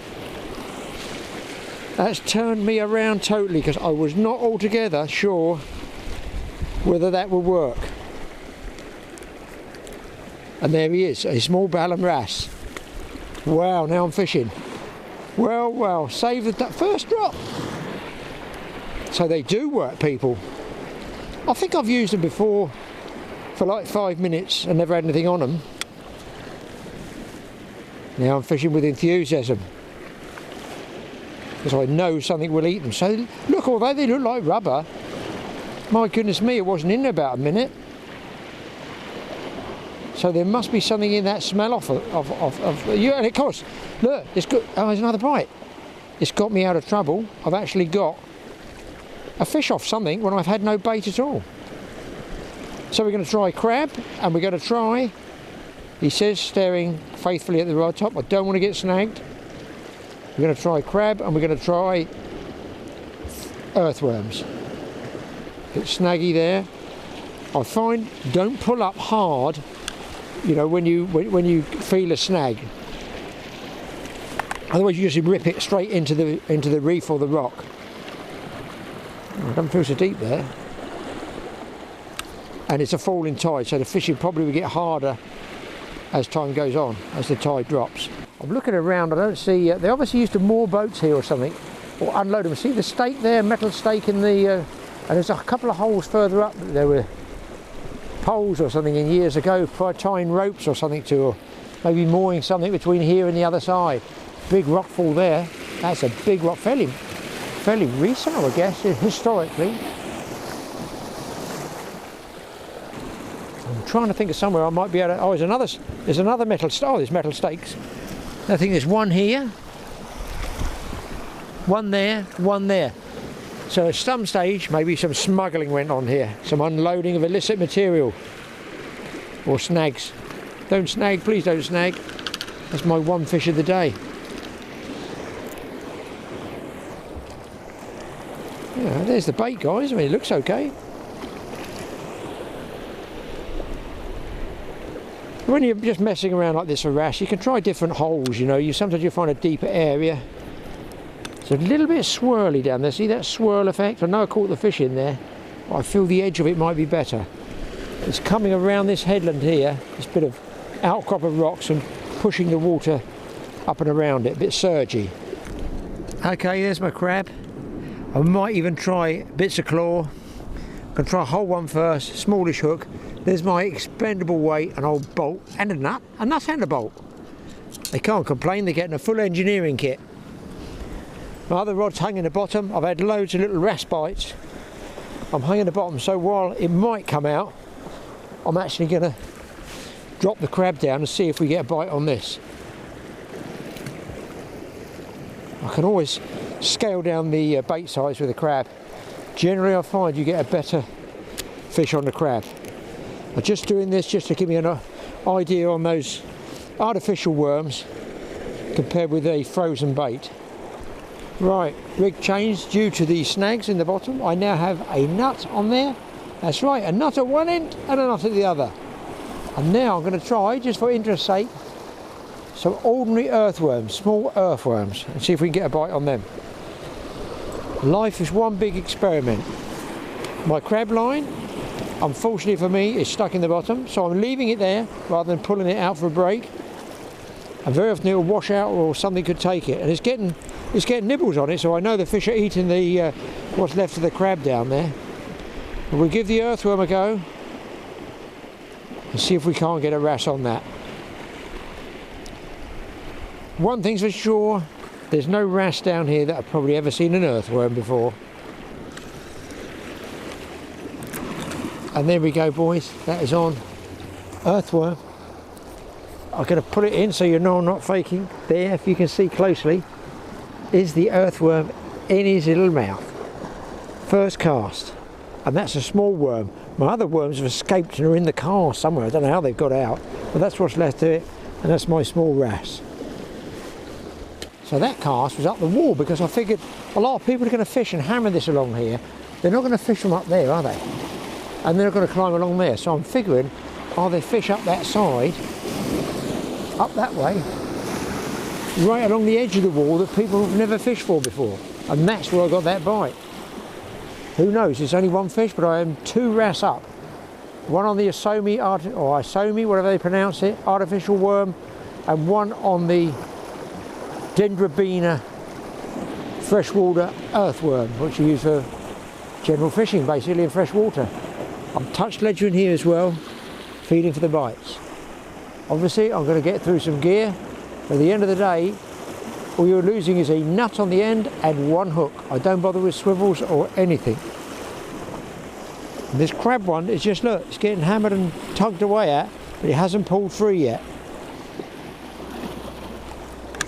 That's turned me around totally, because I was not altogether sure whether that would work. And there he is, a small Ballon wrasse. Wow, now I'm fishing. Well, well, save the first drop. So they do work, people. I think I've used them before for like 5 minutes and never had anything on them. Now I'm fishing with enthusiasm, because I know something will eat them. So look, although they look like rubber, my goodness me, it wasn't in about a minute. So there must be something in that smell of you. And of course, look, it's good. Oh, there's another bite. It's got me out of trouble. I've actually got a fish off something when I've had no bait at all. So we're going to try crab, and we're going to try, he says, staring faithfully at the rod top, I don't want to get snagged. We're going to try crab, and we're going to try earthworms. Bit snaggy there. I find, don't pull up hard, you know, when you feel a snag. Otherwise you just rip it straight into the reef or the rock. Oh, it doesn't feel so deep there. And it's a falling tide, so the fishing probably will get harder as time goes on, as the tide drops. I'm looking around, I don't see, they obviously used to moor boats here or something, or unload them. See the stake there, metal stake in the, and there's a couple of holes further up that there were poles or something in years ago for tying ropes or something to, or maybe mooring something between here and the other side. Big rockfall there, that's a big rock, fairly recent I guess, historically. I'm trying to think of somewhere I might be able to, oh there's another metal, oh there's metal stakes. I think there's one here, one there, one there. So at some stage maybe some smuggling went on here, some unloading of illicit material or snags. Don't snag, please don't snag. That's my one fish of the day. Yeah, there's the bait, guys. I mean, it looks okay. When you're just messing around like this for wrasse, you can try different holes, you know. Sometimes you find a deeper area. It's a little bit swirly down there. See that swirl effect? I know I caught the fish in there, but I feel the edge of it might be better. It's coming around this headland here, this bit of outcrop of rocks, and pushing the water up and around it, a bit surgy. Okay, there's my crab. I might even try bits of claw. I'm going to try a whole one first, smallish hook. There's my expendable weight, an old bolt and a nut and a bolt. They can't complain, they're getting a full engineering kit. My other rod's hanging at the bottom. I've had loads of little wrasse bites. I'm hanging at the bottom, so while it might come out, I'm actually going to drop the crab down and see if we get a bite on this. I can always scale down the bait size with a crab. Generally I find you get a better fish on the crab. I'm just doing this just to give me an idea on those artificial worms compared with a frozen bait. Right, rig change due to the snags in the bottom. I now have a nut on there. That's right, a nut at one end and a nut at the other. And now I'm going to try, just for interest's sake, some ordinary earthworms, small earthworms, and see if we can get a bite on them. Life is one big experiment. My crab line, unfortunately for me, is stuck in the bottom, so I'm leaving it there rather than pulling it out for a break. And very often it will wash out or something could take it. And it's getting nibbles on it, so I know the fish are eating the what's left of the crab down there. But we'll give the earthworm a go and see if we can't get a wrasse on that. One thing's for sure, there's no wrasse down here that I've probably ever seen an earthworm before. And there we go, boys, that is on. Earthworm. I'm going to put it in so you know I'm not faking. There, if you can see closely, is the earthworm in his little mouth. First cast. And that's a small worm. My other worms have escaped and are in the car somewhere. I don't know how they've got out, but that's what's left of it, and that's my small wrasse. So that cast was up the wall because I figured a lot of people are going to fish and hammer this along here. They're not going to fish from up there, are they? And they're going to climb along there. So I'm figuring, are there fish up that side, up that way, right along the edge of the wall that people have never fished for before? And that's where I got that bite. Who knows? It's only one fish, but I am 2 wrasse up. One on the Sony, whatever they pronounce it, artificial worm, and one on the Dendrobina freshwater earthworm, which you use for general fishing, basically in fresh water. I'm touch ledger in here as well, feeding for the bites. Obviously, I'm going to get through some gear. But at the end of the day, all you're losing is a nut on the end and one hook. I don't bother with swivels or anything. And this crab one is just, look, it's getting hammered and tugged away at, but it hasn't pulled free yet.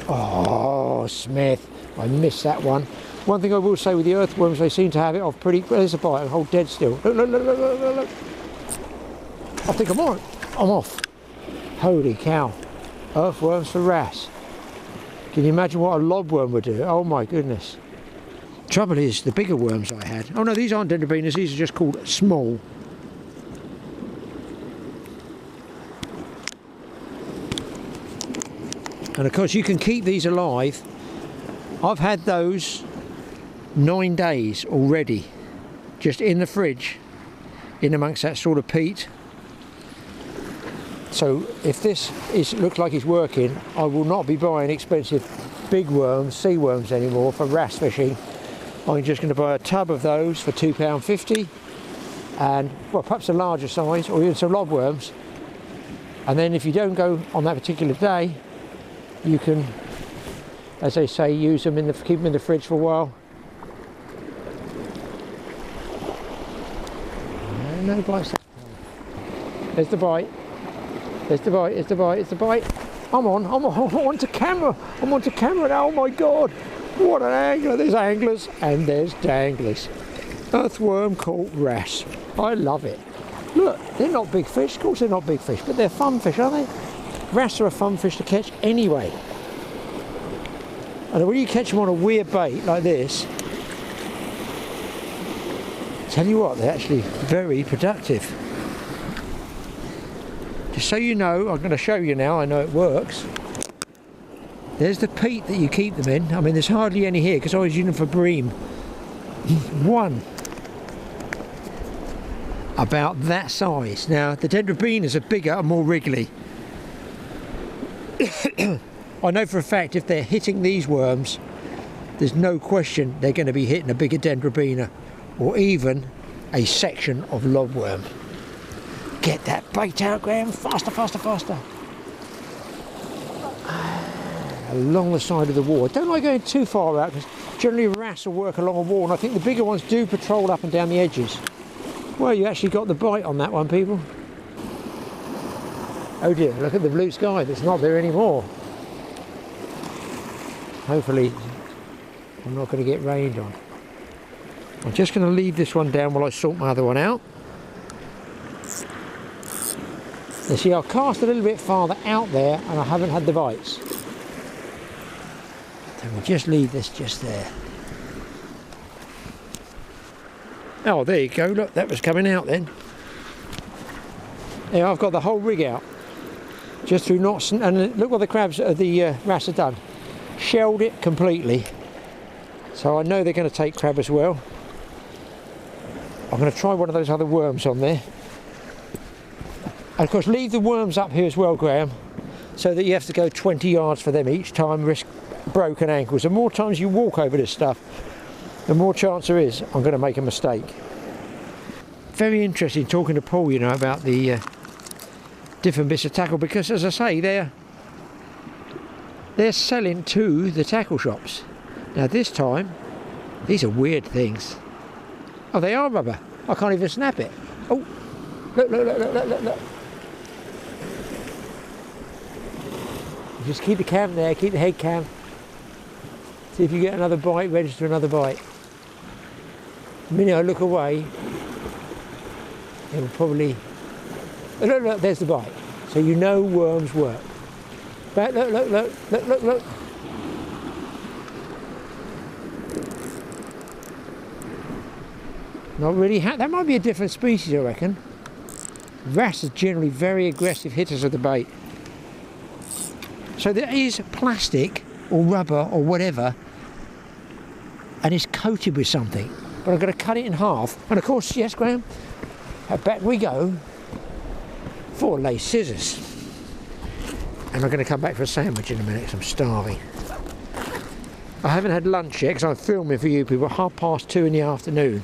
Oh, Smith, I missed that one. One thing I will say with the earthworms, they seem to have it off pretty, there's a bite, I'll hold dead still. Look, look, look, look, look, look, look. I think I'm on. I'm off. Holy cow. Earthworms for wrasse. Can you imagine what a lobworm would do? Oh my goodness. Trouble is, the bigger worms I had, oh no, these aren't dendrobinas, these are just called small. And of course you can keep these alive I've had those 9 days already, just in the fridge, in amongst that sort of peat. So if this looks like it's working, I will not be buying expensive big worms, sea worms anymore for wrasse fishing. I'm just going to buy a tub of those for £2.50, and well, perhaps a larger size, or even some lobworms. And then if you don't go on that particular day, you can, as they say, use them keep them in the fridge for a while. No bites. There's the bite. There's the bite. There's the bite. It's the bite. I'm onto camera. I'm onto camera now. Oh my God! What an angler! There's anglers and there's danglers. Earthworm caught wrasse. I love it. Look, they're not big fish. Of course they're not big fish, but they're fun fish, aren't they? Wrasse are a fun fish to catch anyway. And when you catch them on a weird bait like this, tell you what, they're actually very productive. Just so you know, I'm going to show you now, I know it works. There's the peat that you keep them in. I mean, there's hardly any here because I was using them for bream. One about that size. Now, the dendrobinas are bigger and more wriggly. I know for a fact if they're hitting these worms, there's no question they're going to be hitting a bigger dendrobina, or even a section of lobworm. Get that bait out, Graeme. Faster, faster, faster. Along the side of the wall. I don't like going too far out because generally wrasse will work along a wall, and I think the bigger ones do patrol up and down the edges. Well, you actually got the bite on that one, people. Oh dear, look at the blue sky. That's not there anymore. Hopefully I'm not going to get rained on. I'm just going to leave this one down while I sort my other one out. You see, I'll cast a little bit farther out there and I haven't had the bites. So we'll just leave this just there. Oh, there you go. Look, that was coming out then. Yeah, I've got the whole rig out. Just through knots, and look what the crabs, the wrasse have done. Shelled it completely. So I know they're going to take crab as well. I'm going to try one of those other worms on there. And of course, leave the worms up here as well, Graeme, so that you have to go 20 yards for them each time, risk broken ankles. The more times you walk over this stuff, the more chance there is I'm going to make a mistake. Very interesting talking to Paul, you know, about the different bits of tackle, because as I say, they're selling to the tackle shops. Now this time, these are weird things. Oh, they are rubber. I can't even snap it. Oh, look, look, look, look, look, look. Just keep the cam there, keep the head cam. See if you get another bite, register another bite. The minute I look away, it'll probably... Look, look, there's the bite. So you know worms work. Back, look, look, look, look, look, look. Not really, that might be a different species, I reckon. Wrasse are generally very aggressive hitters of the bait. So there is plastic or rubber or whatever, and it's coated with something. But I'm going to cut it in half. And of course, yes, Graeme, back we go for lace scissors. And I'm going to come back for a sandwich in a minute because I'm starving. I haven't had lunch yet because I'm filming for you people 2:30 in the afternoon.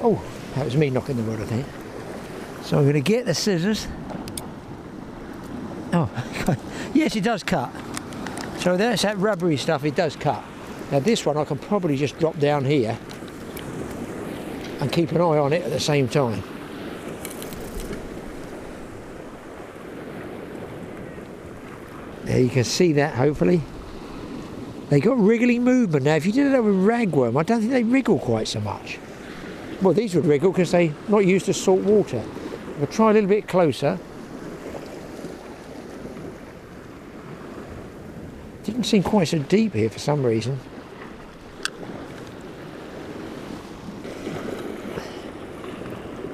Oh, that was me knocking the rod, I think. So I'm going to get the scissors. Oh, yes, it does cut. So that's that rubbery stuff, it does cut. Now this one I can probably just drop down here and keep an eye on it at the same time. There you can see that, hopefully. They got wriggling movement. Now if you did it with ragworm, I don't think they wriggle quite so much. Well, these would wriggle because they're not used to salt water. We'll try a little bit closer. Didn't seem quite so deep here for some reason.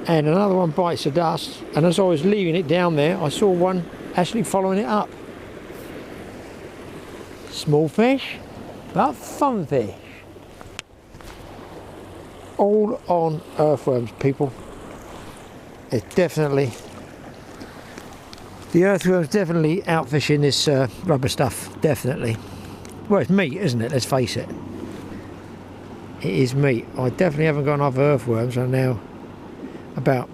and another one bites the dust, and as I was leaving it down there I saw one actually following it up. Small fish, but fun fish. All on earthworms, people. It's definitely, the earthworms definitely outfishing this rubber stuff, definitely. Well, it's meat, isn't it? Let's face it. It is meat. I definitely haven't got enough earthworms. I'm now about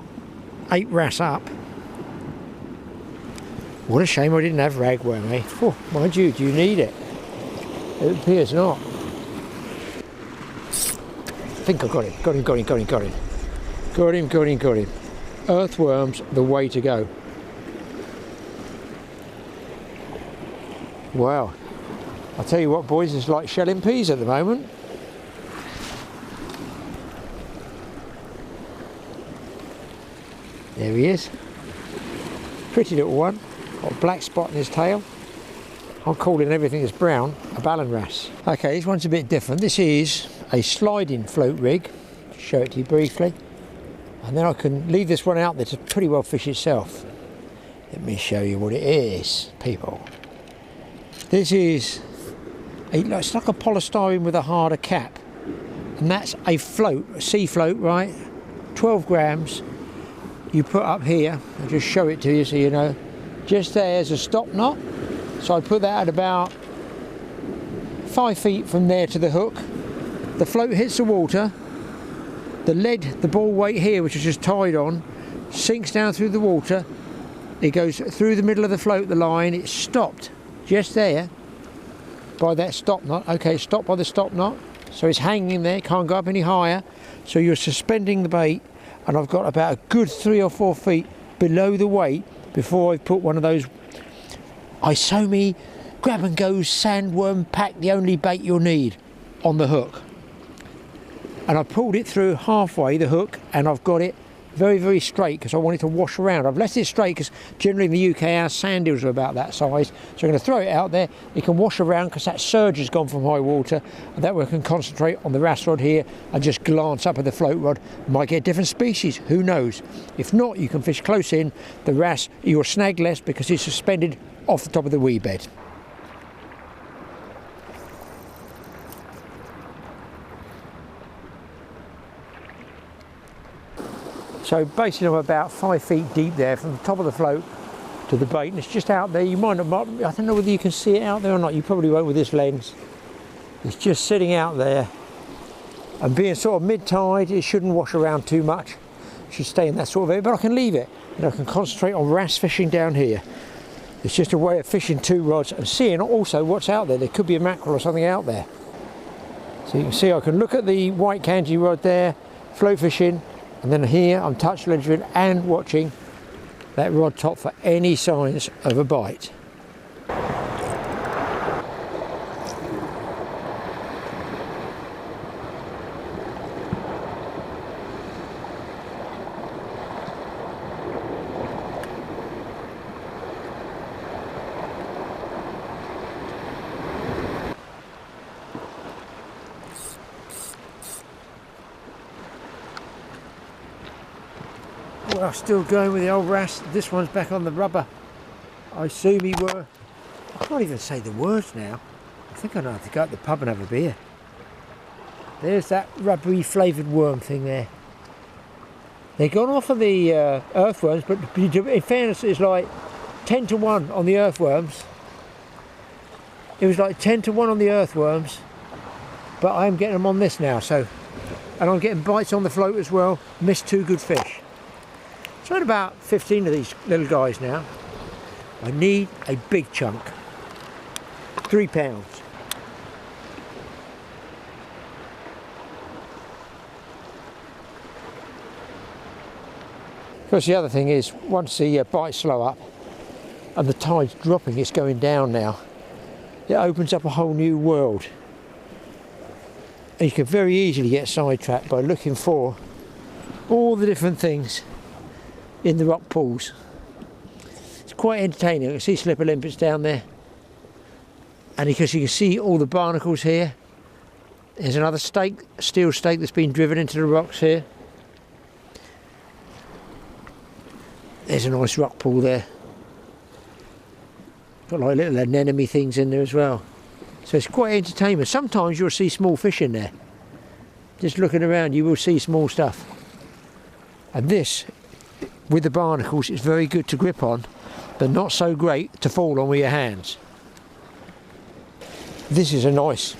8 wrasse up. What a shame I didn't have ragworm, eh? Oh, mind you, do you need it? It appears not. I think I got him. Got him. Earthworms, the way to go. Wow. I'll tell you what, boys, it's like shelling peas at the moment. There he is. Pretty little one. Got a black spot in his tail. I'm calling everything that's brown a ballan wrasse. Okay, this one's a bit different. This is a sliding float rig. Show it to you briefly. And then I can leave this one out there to pretty well fish itself. Let me show you what it is, people. This is it's like a polystyrene with a harder cap. And that's a float, a sea float, right? 12 grams. You put up here, I'll just show it to you so you know. Just there's a stop knot. So I put that at about 5 feet from there to the hook. The float hits the water. The lead, the ball weight here, which is just tied on, sinks down through the water. It goes through the middle of the float, the line. It's stopped just there by that stop knot. Okay, stopped by the stop knot. So it's hanging there, can't go up any higher. So you're suspending the bait, and I've got about a good 3 or 4 feet below the weight before I've put one of those Sony grab and go sandworm pack, the only bait you'll need, on the hook. And I pulled it through halfway, the hook, and I've got it very, very straight because I want it to wash around. I've left it straight because generally in the UK our sand deals are about that size. So I'm going to throw it out there. It can wash around because that surge has gone from high water, and that way I can concentrate on the wrasse rod here and just glance up at the float rod. Might get different species, who knows? If not, you can fish close in. The wrasse, you'll snag less because it's suspended off the top of the weed bed. So basically I'm about 5 feet deep there from the top of the float to the bait, and it's just out there. You might not, I don't know whether you can see it out there or not. You probably won't with this lens. It's just sitting out there, and being sort of mid-tide, it shouldn't wash around too much. It should stay in that sort of area, but I can leave it and I can concentrate on wrasse fishing down here. It's just a way of fishing 2 rods and seeing also what's out there. There could be a mackerel or something out there. So you can see I can look at the white kanji rod there, float fishing, and then here I'm touch ledgering and watching that rod top for any signs of a bite. Well, still going with the old wrasse. This one's back on the rubber. I assume he were. I can't even say the words now. I think I know how to go to the pub and have a beer. There's that rubbery flavoured worm thing there. They've gone off of the earthworms, but in fairness, it's like 10 to 1 on the earthworms. It was like 10 to 1 on the earthworms, but I am getting them on this now. So, and I'm getting bites on the float as well. Missed 2 good fish. So I had about 15 of these little guys now. I need a big chunk. 3 pounds. Of course, the other thing is, once the bites slow up and the tide's dropping, it's going down now, it opens up a whole new world. And you can very easily get sidetracked by looking for all the different things in the rock pools. It's quite entertaining. You can see slipper limpets down there, and because you can see all the barnacles here. There's another stake, steel stake that's been driven into the rocks here. There's a nice rock pool there. Got like little anemone things in there as well. So it's quite entertainment. Sometimes you'll see small fish in there. Just looking around you will see small stuff. And this, with the barnacles, is very good to grip on, but not so great to fall on with your hands. This is a nice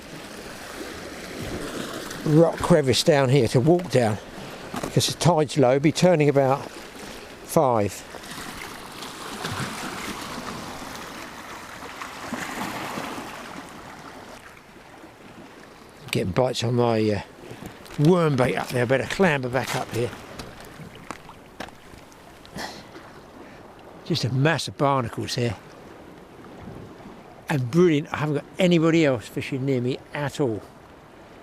rock crevice down here to walk down, because the tide's low, it'll be turning about 5. Getting bites on my worm bait up there. I better clamber back up here. Just a mass of barnacles here. And brilliant. I haven't got anybody else fishing near me at all.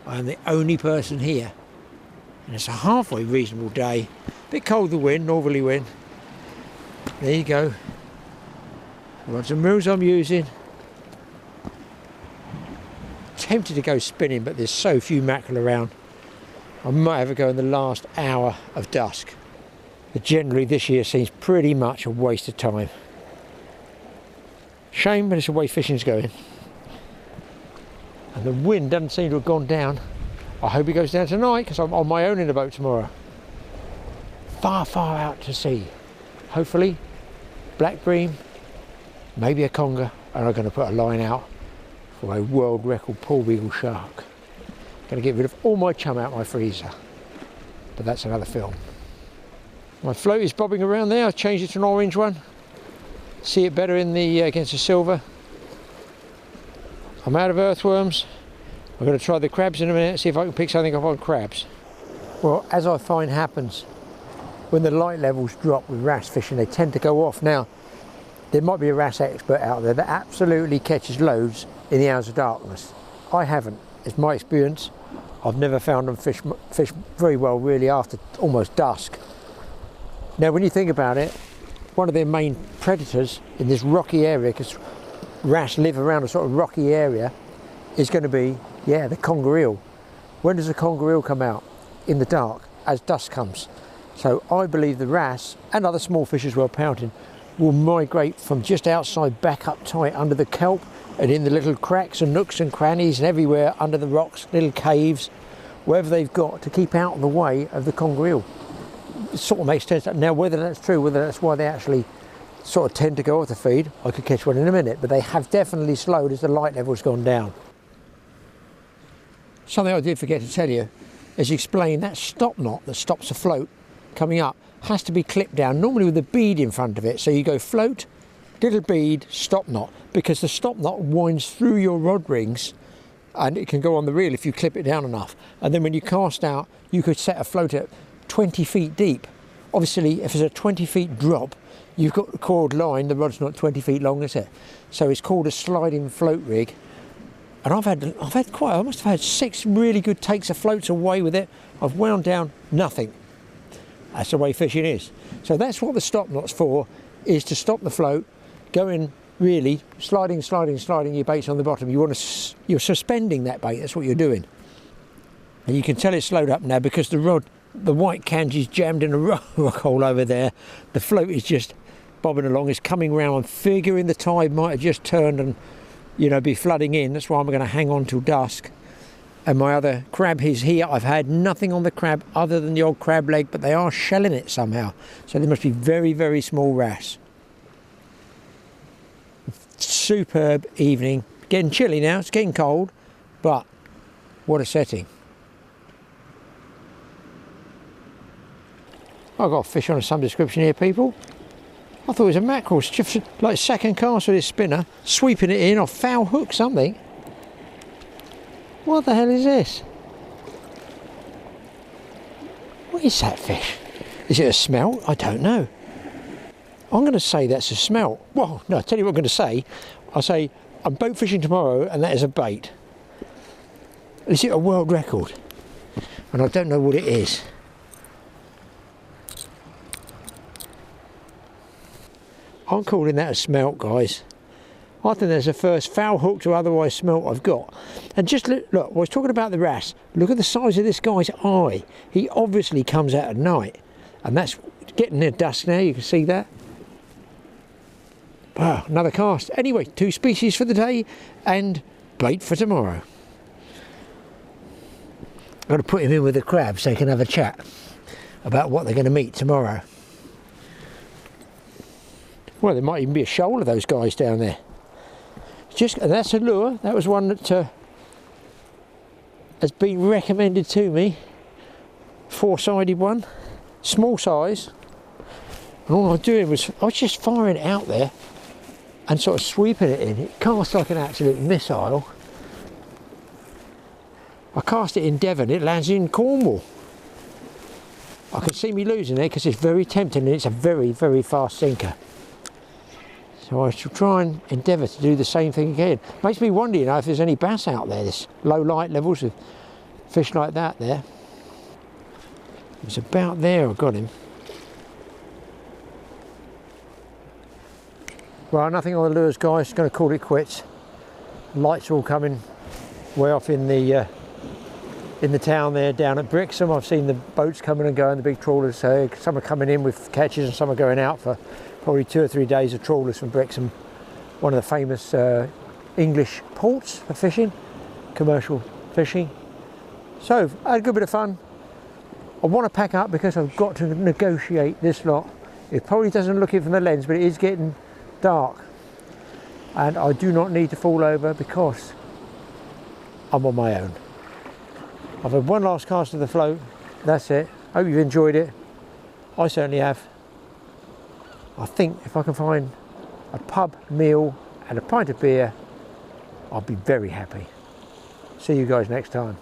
I am the only person here. And it's a halfway reasonable day. Bit cold the wind, northerly wind. There you go. Rods and reels I'm using. Tempted to go spinning, but there's so few mackerel around. I might have a go in the last hour of dusk. But generally this year seems pretty much a waste of time. Shame, but it's the way fishing's going. And the wind doesn't seem to have gone down. I hope it goes down tonight, because I'm on my own in the boat tomorrow. Far, far out to sea. Hopefully, black bream, maybe a conger, and I'm going to put a line out for a world record pool beagle shark. Going to get rid of all my chum out my freezer, but that's another film. My float is bobbing around there. I've changed it to an orange one. See it better in the against the silver. I'm out of earthworms. I'm going to try the crabs in a minute, see if I can pick something up on crabs. Well, as I find happens when the light levels drop with wrasse fishing, they tend to go off. Now, there might be a wrasse expert out there that absolutely catches loads in the hours of darkness. I haven't. It's my experience. I've never found them fish very well really after almost dusk. Now when you think about it, one of their main predators in this rocky area, because wrasse live around a sort of rocky area, is going to be, yeah, the conger eel. When does the conger eel come out? In the dark, as dusk comes. So I believe the wrasse, and other small fish as well, pouting, will migrate from just outside back up tight under the kelp and in the little cracks and nooks and crannies and everywhere under the rocks, little caves, wherever they've got to keep out of the way of the conger eel. It sort of makes sense. Now whether that's true, whether that's why they actually sort of tend to go off the feed, I could catch one in a minute, but they have definitely slowed as the light level's gone down. Something I did forget to tell you is explain that stop knot that stops a float coming up has to be clipped down, normally with a bead in front of it. So you go float, little bead, stop knot, because the stop knot winds through your rod rings and it can go on the reel if you clip it down enough. And then when you cast out, you could set a float at 20 feet deep. Obviously, if there's a 20 feet drop, you've got the cord line, the rod's not 20 feet long, is it? So it's called a sliding float rig. And I must have had 6 really good takes of floats away with it. I've wound down nothing. That's the way fishing is. So that's what the stop knot's for, is to stop the float going really sliding your bait's on the bottom. You're suspending that bait, that's what you're doing. And you can tell it's slowed up now because the rod, the white kanji's jammed in a rock hole over there. The float is just bobbing along, it's coming round. I'm figuring the tide might have just turned and, you know, be flooding in. That's why I'm going to hang on till dusk. And my other crab is here. I've had nothing on the crab other than the old crab leg, but they are shelling it somehow. So they must be very, very small wrasse. Superb evening. Getting chilly now, it's getting cold, but what a setting. I've got a fish on some description here, people. I thought it was a mackerel. It's just like second cast with this spinner, sweeping it in off foul hook something. What the hell is this? What is that fish? Is it a smelt? I don't know. I'm going to say that's a smelt. Well, no, I'll tell you what I'm going to say. I'll say I'm boat fishing tomorrow and that is a bait. Is it a world record? And I don't know what it is. I'm calling that a smelt, guys. I think there's the first foul hooked or otherwise smelt I've got. And just look, I was talking about the wrasse. Look at the size of this guy's eye. He obviously comes out at night. And that's getting near dusk now, you can see that. Another cast. Anyway, 2 species for the day and bait for tomorrow. I've got to put him in with the crab so he can have a chat about what they're going to meet tomorrow. Well, there might even be a shoal of those guys down there. And that's a lure. That was one that has been recommended to me. 4-sided one, small size. And all I was doing was, I was just firing it out there and sort of sweeping it in. It casts like an absolute missile. I cast it in Devon, it lands in Cornwall. I can see me losing it because it's very tempting and it's a very, very fast sinker. So I shall try and endeavour to do the same thing again. Makes me wonder, you know, if there's any bass out there, this low light levels of fish like that there. It's about there I got him. Well, nothing on the lures, guys. Going to call it quits. Lights are all coming way off in the town there down at Brixham. I've seen the boats coming and going, the big trawlers. So some are coming in with catches and some are going out for probably 2 or 3 days of trawlers from Brixham, one of the famous English ports for fishing, commercial fishing. So I had a good bit of fun. I want to pack up because I've got to negotiate this lot. It probably doesn't look it from the lens, but it is getting dark. And I do not need to fall over because I'm on my own. I've had one last cast of the float. That's it. Hope you've enjoyed it. I certainly have. I think if I can find a pub meal and a pint of beer, I'll be very happy. See you guys next time.